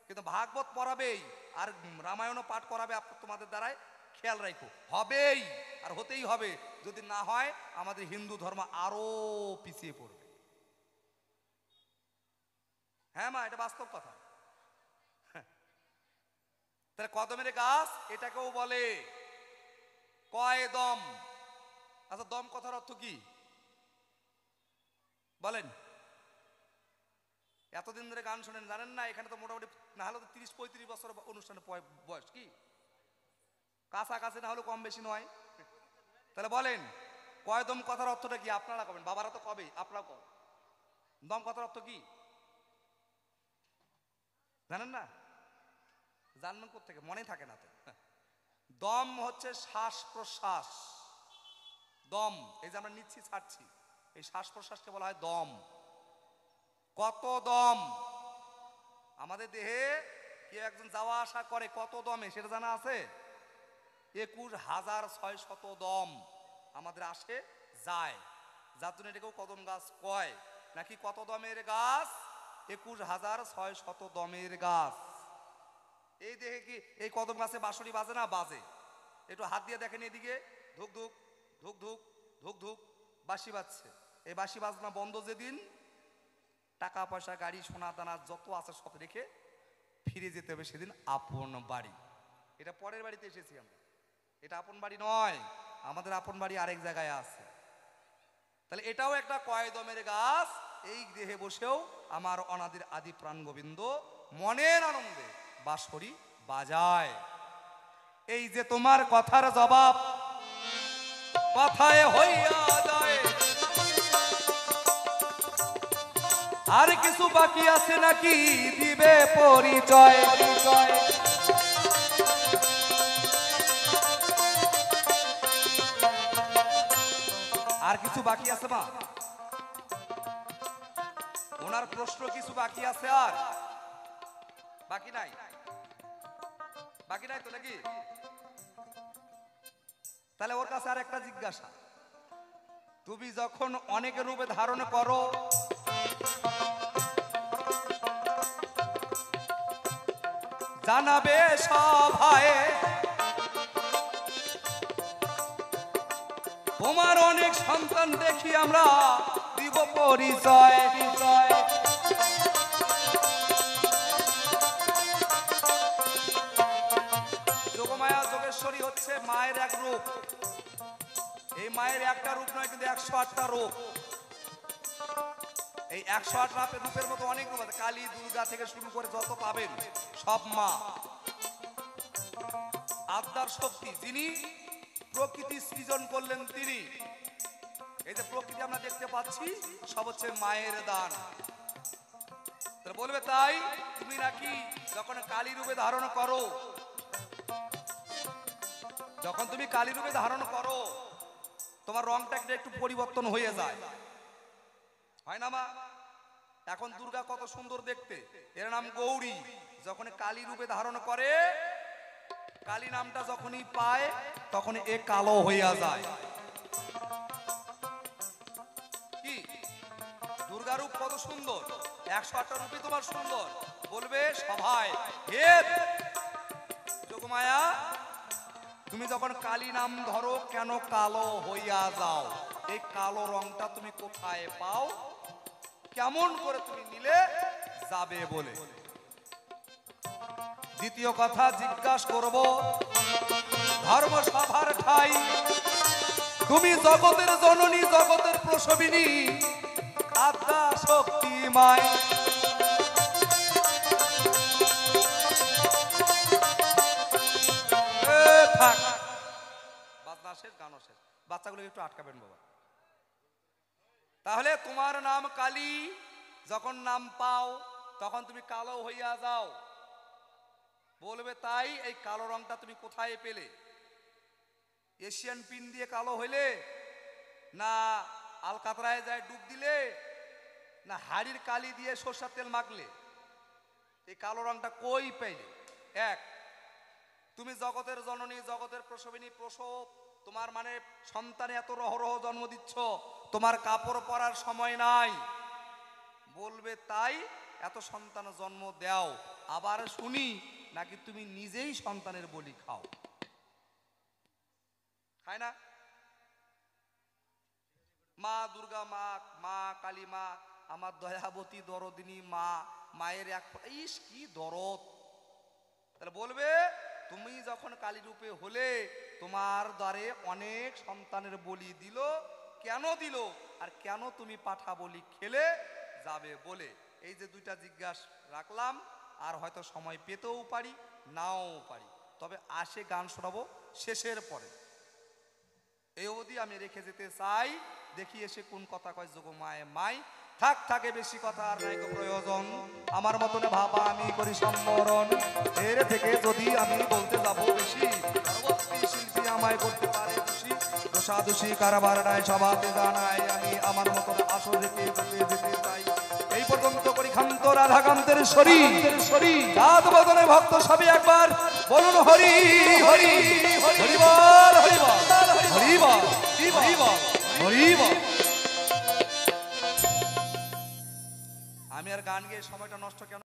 কিন্তু ভাগবত পড়াবেই আর রামায়ণও পাঠ করাবে তোমাদের দ্বারাই, খেয়াল রাখো, হবেই আর হতেই হবে। যদি না হয় আমাদের হিন্দু ধর্ম আরো পিছিয়ে পড়বে। হ্যাঁ মা, এটা বাস্তব কথা। তাহলে কদমের গাছ এটাকেও বলে কয়দম। আচ্ছা, দম কথার অর্থ কি বলেন? এতদিন ধরে গান শোনেন, জানেন না? এখানে তো মোটামুটি না হলে তো 30-35 বছর অনুষ্ঠানে বয়স, কি কাছাকাছি না হলে কম বেশি নয়। তাহলে বলেন কয়দম কথার অর্থটা কি? আপনারা কবেন, বাবারা তো কবে, আপনারা কব। দম কথার অর্থ কি জানেন না? জানবেন কোথেকে, মনে থাকে না তো। দম হচ্ছে শ্বাস প্রশ্বাস। দম, এই যে আমরা নিচ্ছি ছাড়ছি, এই শ্বাস প্রশ্বাসকে বলা হয় দম। কত দম আমাদের দেহে কেউ একজন যাওয়া আসা করে, কত দমে সেটা জানা আছে? 21,600 দম আমাদের আসে যায়, যার জন্য এটাকেও কদম গাছ কয়। নাকি কত দমের গাছ? 21,600 দমের গাছ। এই দেখে কি এই কদম গাছে বাঁশরি বাজে না? বাজে। একটু হাত দিয়ে দেখেন, এদিকে ধুক ধুক ধুক ধুক ধুক ধুক বাঁশি বাজছে। এই বাঁশি বাজনা বন্ধ যেদিন, টাকা পয়সা গাড়ি সোনা দানা যত আছে সব রেখে ফিরে যেতে হবে সেদিন আপন বাড়ি। এটা পরের বাড়িতে এসেছি আমরা, এটা আপন বাড়ি নয়, আমাদের আপন বাড়ি আরেক জায়গায় আছে। তাহলে এটাও একটা কয়দমের গাছ। এই দেহে বসেও আমার অনাদির আদি প্রাণ গোবিন্দ মনের আনন্দে বাঁশরি বাজায়। এই যে তোমার কথার জবাব কথায় হইয়া যায়, আর কিছু বাকি আছে নাকি দিবে পরিচয়? আর কিছু বাকি আছে মা? ওনার প্রশ্ন কিছু বাকি আছে? আর বাকি নাই? বাকি নাই তো নাকি? তাহলে ওর কাছে আর একটা জিজ্ঞাসা, তুমি যখন অনেক রূপে ধারণ করো, জানাবে সবাই তোমার অনেক সন্তান দেখি আমরা দিব পরিচয়। যোগমায়া যোগেশ্বরী হচ্ছে মায়ের এক রূপ। এই মায়ের একটা রূপ নয়, কিন্তু 108টা রূপ। এই 108 রূপের মতো অনেক রূপ আছে। কালী দুর্গা থেকে শুরু করে যত পাবেন সব মা। আত্মার শক্তি, যিনি প্রকৃতি সৃজন করলেন তিনি। এই যে প্রকৃতি আমরা দেখতে পাচ্ছি সব হচ্ছে মায়ের দান। বলবে তাই তুমি নাকি যখন কালী রূপে ধারণ করো, যখন তুমি কালী রূপে ধারণ করো তোমার রংটা একটু পরিবর্তন হয়ে যায়, হয় না মা? এখন দুর্গা কত সুন্দর দেখতে, এর নাম গৌরী। যখন কালী রূপে ধারণ করে, কালী নামটা যখনই পায় তখন এ কালো হইয়া যায়। কি দুর্গা রূপ কত সুন্দর! 108টা রূপে তোমার সুন্দর। বলবে সভায়, হে যোগমায়া, তুমি যখন কালী নাম ধরো কেন কালো হইয়া যাও? এই কালো রংটা তুমি কোথায় পাও? কেমন করে তুমি নিলে যাবে বলে। দ্বিতীয় কথা জিজ্ঞাসা করব, ধর্মসভার ঠাই, তুমি জগতের জননী, জগতের প্রসবিনী, আদ্যা শক্তি মাই। থাক, বাজনা শেষ, গানও শেষ। বাচ্চাগুলোকে একটু আটকাবেন বাবা। তাহলে তোমার নাম কালী, যখন নাম পাও তখন তুমি কালো হইয়া যাও। বলবে তাই এই কালো রংটা তুমি কোথায় পেলে? এশিয়ান পিন দিয়ে কালো হইলে, না আলকাতরায় যায় ডুব দিলে, না হাড়ির কালি দিয়ে সরষের তেল মাখলে? এই কালো রংটা কই পেলে? এক, তুমি জগতের জননী, জগতের প্রসবিনী, প্রসব, তোমার মানে সন্তানে এত রহরহ জন্ম দিচ্ছ, তোমার কাপড় পরার সময় নাই। বলবে তাই এত সন্তান জন্ম দাও, আবার শুনি নাকি তুমি নিজেই সন্তানের বলি খাও? খায় না? মা দুর্গা, মা মা কালী মা, আমার দয়াবতী দরদিনী মা, মায়ের এক ইস কি দরদ। তাহলে বলবে তুমি যখন কালী রূপে হলে তোমার দ্বারে অনেক সন্তানের বলি দিল, কেন দিল? আর কেন তুমি পাঠা বলি খেলে যাবে বলে। এই যে দুইটা জিজ্ঞাসা রাখলাম, আর হয়তো সময় পেতেও পারি, নাও পারি। তবে আসে গান শোনাবো শেষের পরে। এই অবধি আমি রেখে যেতে চাই, দেখি এসে কোন কথা কয় যোগমায় মাই। থাক থাকে বেশি কথা আর নাই প্রয়োজন, আমার মতনে ভাবা আমি করি সম্বরণ। এর থেকে যদি আমি বলতে যাব বেশি, পরবর্তী শিল্পী আমায় করতে পারে খুশি। দোষাদোষী কারবার নাই, সবাতে জানাই আমি আমার মতন আসর রেখে যেতে চাই। এই পর্যন্ত করি ক্ষান্ত রাধাকান্তের শরীর, রাত বদনে ভক্ত সবে একবার বলুন হরি হরি হরি বল, হরি বল, হরি বল, হরি বল, হরি বল। আমি আর গান গেয়ে সময়টা নষ্ট কেন?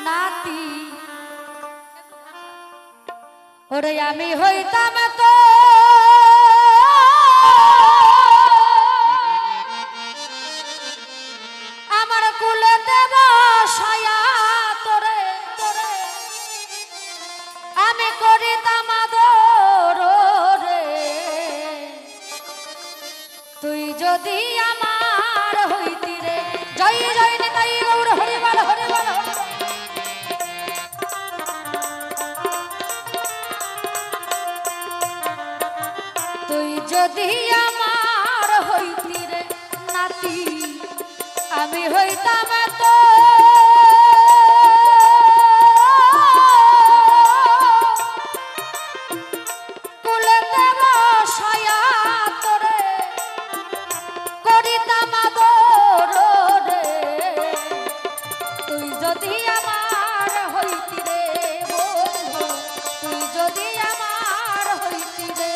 নাতি ওরে আমি হইতাম তো আমার কুলে দেব সায়া, তোরে তোরে আমি করিতাম আদর রে। তুই যদি আমার হইতি রে, জয় জয় নিতাই গৌর হরি বল, হরি বল, হরি বল। তুই যদি আমার হইতি রে নাতি, আমি হইতাম এত কুলেতে বসায়া তোরে করিতাম আদর রে, তুই যদি আমার হইতি রে বন্ধু, তুই যদি আমার হইতি রে।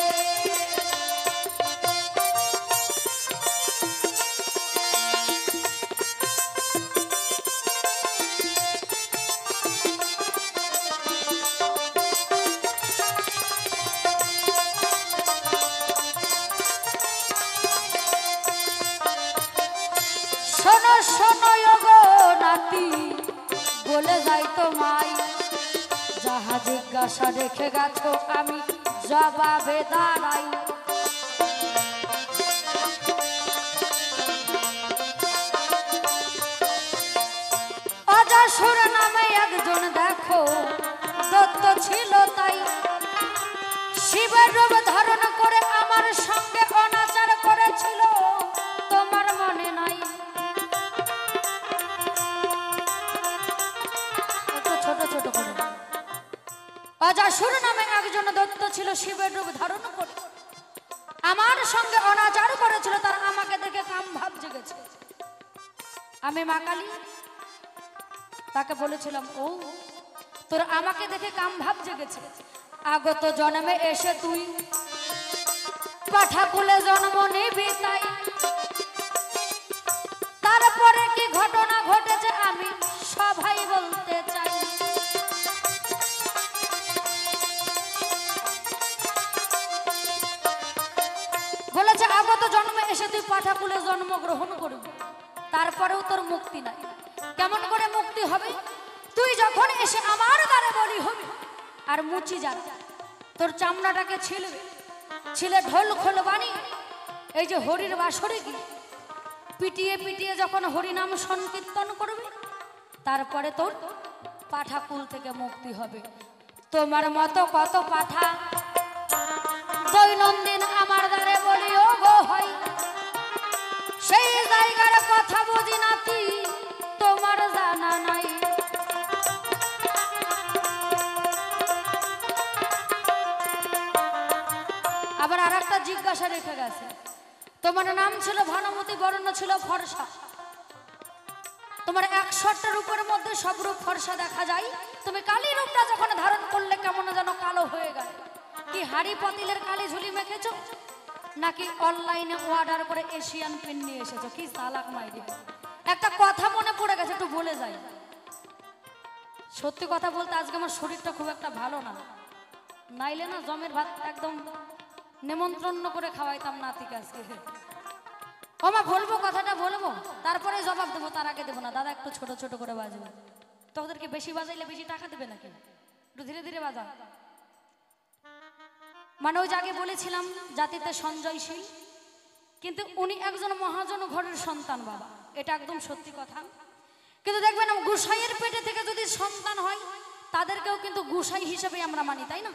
শোনো শোনো গো নাতি বলে যাই তোমায়, যাহা জিজ্ঞাসা রেখে গেছো আমি জবাবে দাঁড়াই। অজাসুর নামে একজন দেখো দত্ত ছিল তাই, শিবের রূপ ধারণ করে আমার সঙ্গে অনাচার করেছিল, তোমার মনে নাই? একটু ছোট ছোট করে। অজাসুর নামে একজন দত্ত ছিল, শিবের রূপ ধারণ করে আমার সঙ্গে অনাচার করেছিল, তার আমাকে দেখে কাম ভাব জেগেছে। আমি মা কালী তাকে বলেছিলাম, ও তোর আমাকে দেখে কাম ভাব জেগেছে, আগত জন্মে এসে তুই পাঠাকুলে জন্ম নিবি তাই। তারপরে কি ঘটনা ঘটেছে আমি সবাই বলতে চাই। বলেছে আগত জন্মে এসে তুই পাঠাকুলে জন্মগ্রহণ করবি, তারপরেও তোর মুক্তি নাই। কেমন করে মুক্তি হবে? তুই যখন এসে আমার দ্বারে বলি হবি আর মুচি যাবে, তোর চামড়াটাকে ছিলবে, ছিলে ঢোল খোল বানিয়ে এই যে হরির বাসরে কি পিটিয়ে পিটিয়ে যখন হরিনাম সংকীর্তন করবে, তারপরে তোর পাঠাকুল থেকে মুক্তি হবে। তোমার মতো কত পাঠা দৈনন্দিন আমার দ্বারে বলি ও গো হয়, সেই জায়গার কথা বুঝি নাতি তোমার জানা নাই। আবার আর একটা জিজ্ঞাসা রেখে গেছে, তোমার নাম ছিল ভানুমতি, বর্ণ ছিল ফর্সা, তোমার 100টার রূপের মধ্যে সব রূপ ফর্সা দেখা যায়, তুমি কালী রূপটা যখন ধারণ করলে কেমন যেন কালো হয়ে গেল। কি হাড়ি পাতিলের কালি ঝুলি মেখেছো, নাকি অনলাইনে অর্ডার করে এশিয়ান পেন নিয়ে এসেছো? কি চালাক মাইরি। একটা কথা মনে পড়ে গেছে, একটু বলে যাই। সত্যি কথা বলতে আজকে আমার শরীরটা খুব একটা ভালো না, নাইলে না জমের ভাত একদম নেমন্ত্রণ করে খাওয়াইতাম নাতিকে আজকে। ওমা বলবো, কথাটা বলবো, তারপরে জবাব দেবো, তার আগে দেবো না। দাদা একটু ছোট ছোট করে বাজবে, তোদেরকে বেশি বাজাইলে বেশি টাকা দেবে নাকি? একটু ধীরে ধীরে বাজা। মানে ওই আগে বলেছিলাম জাতিতে সঞ্জয়শীল, কিন্তু উনি একজন মহাজন ঘরের সন্তান বাবা, এটা একদম সত্যি কথা। কিন্তু দেখবেন গুসাইয়ের পেটে থেকে যদি সন্তান হয়, তাদেরকেও কিন্তু গুসাই হিসেবে আমরা মানি, তাই না?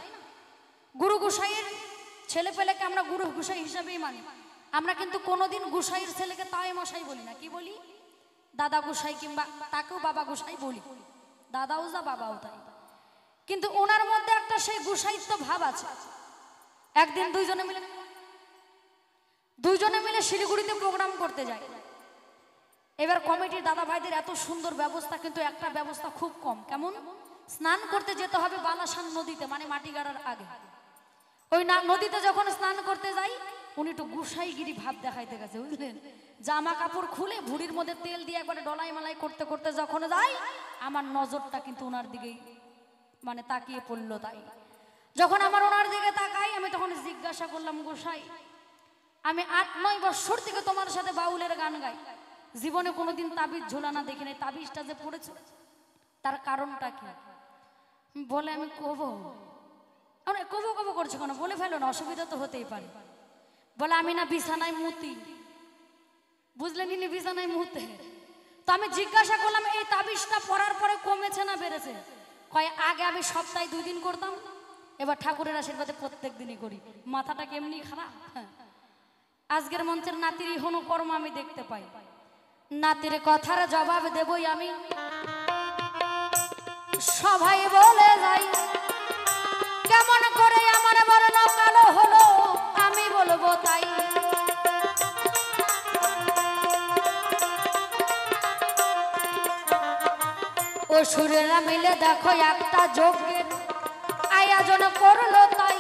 গুরু গুসাইয়ের ছেলে পেলেকে আমরা গুরু গুসাই হিসেবেই মানি। আমরা কিন্তু কোনোদিন গুসাইয়ের ছেলেকে তাই মশাই বলি না, কি বলি? দাদা গুসাই, কিংবা তাকেও বাবা গুসাই বলি, দাদাও যা বাবাও তাই। কিন্তু ওনার মধ্যে একটা সেই গুসাইত্ব ভাব আছে। একদিন দুইজনে মিলে শিলিগুড়িতে প্রোগ্রাম করতে যায়। এবার কমিটির দাদা ভাইদের এত সুন্দর ব্যবস্থা, কিন্তু একটা ব্যবস্থা খুব কম। কেমন? স্নান করতে যেতে হবে বালাসান নদীতে, মানে মাটিগাড়ার আগে। ওই নদীতে যখন স্নান করতে যাই, উনি একটু গুসাইগিরি ভাব দেখাইতে গেছে, বুঝলেন? জামা কাপড় খুলে ভুড়ির মধ্যে তেল দিয়ে একবারে ডলাই মালাই করতে করতে যখন যাই, আমার নজরটা কিন্তু ওনার দিকেই মানে তাকিয়ে পড়লো। তাই যখন আমার ওনার দিকে তাকাই, আমি তখন জিজ্ঞাসা করলাম, গোসাই আমি 8-9 বছর থেকে তোমার সাথে বাউলের গান গাই, জীবনে কোনোদিন তাবিজ ঝোলানা দেখি নাই, তাবিজটা যে পড়েছ তার কারণটা কি? বলে আমি কবো কবো কবো করছো কেন? বলে ফেলো না, অসুবিধা তো হতেই পারে। বলে আমি না বিছানায় মুতি। বুঝলেন? ইনি বিছানায় মুতে। তো আমি জিজ্ঞাসা করলাম, এই তাবিজটা পড়ার পরে কমেছে না বেড়েছে? কয় আগে আমি সপ্তাহে 2 দিন করতাম, এবার ঠাকুরের আশীর্বাদে প্রত্যেক দিনই করি। মাথাটা কেমনি খারাপ। আজকের মঞ্চের নাতির ইহনো কর্ম আমি দেখতে পাই। নাতির কথার জবাব দেবই আমি, সবাই বলে যাই কেমন করে আমার বর্ণ কালো হলো, আমি বলবো তাই। অসুরেরা মিলে দেখো একটা যজ্ঞের আয়োজন করলো, তাই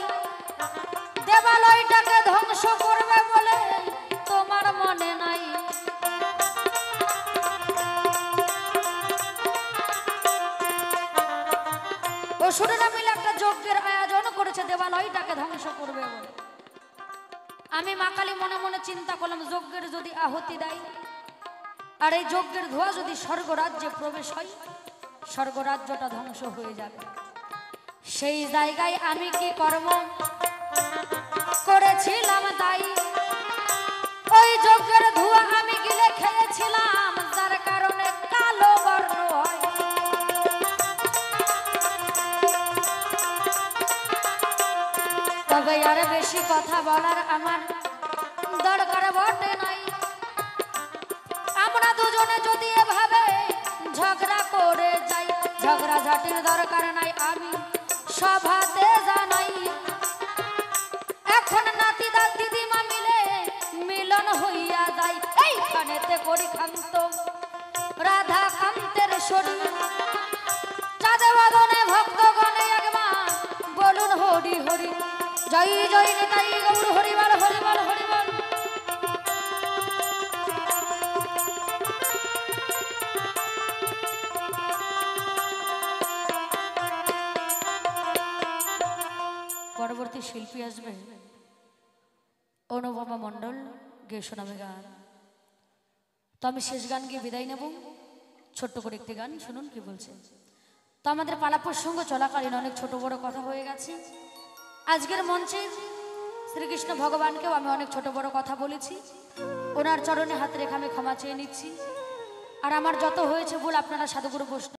দেবালয়টাকে ধ্বংস করবে বলে তোমার মনে নাই। অসুরেরা মিলে একটা যজ্ঞের আয়োজন করেছে দেবালয়টাকে ধ্বংস করবে বলে। আমি মা কালী মনে মনে চিন্তা করলাম, যজ্ঞের যদি আহুতি দেয় আর এই যজ্ঞের ধোঁয়া যদি স্বর্গরাজ্যে প্রবেশ হয়, স্বর্গরাজ্যটা ধ্বংস হয়ে যাবে। সেই জায়গায় আমি কি কর্ম করেছিলাম, তাই ওই যজ্ঞের ধোঁয়া আমি গিলে খেয়েছিলাম, যার কারণে কালো বর্ণ হয়। তবে আর বেশি কথা বলার আমার দরকার বটে নাই। আমরা দুজনে যদি এভাবে ঝগড়া করে যাই, ঝগড়া ঝাটির দরকার নাই, আমি সভাতে জানাই। এখন নাতি দাদ দিদিমা মিলে মিলন হইয়া যায়, এইখানেতে করি কান্ত রাধা কান্তের শরীর। চাঁদে বাদনে ভক্তগণে একবার বলুন হরি হরি, জয় জয় নিতাই গৌর হরিবল হরিবল হরিবল। পরবর্তী শিল্পী আসবে অনুপমা মণ্ডল, গেয়ে শোনাবে গান। তো আমি শেষ গান গিয়ে বিদায় নেব, ছোট্ট করে একটি গান শুনুন কি বলছে। তো আমাদের পালা প্রসঙ্গ চলাকালীন অনেক ছোট বড় কথা হয়ে গেছে। আজকের মঞ্চে শ্রীকৃষ্ণ ভগবানকেও আমি অনেক ছোট বড় কথা বলেছি, ওনার চরণে হাত রেখে আমি ক্ষমা চেয়ে নিচ্ছি। আর আমার যত হয়েছে ভুল আপনারা সাধুগুরু বৈষ্ণব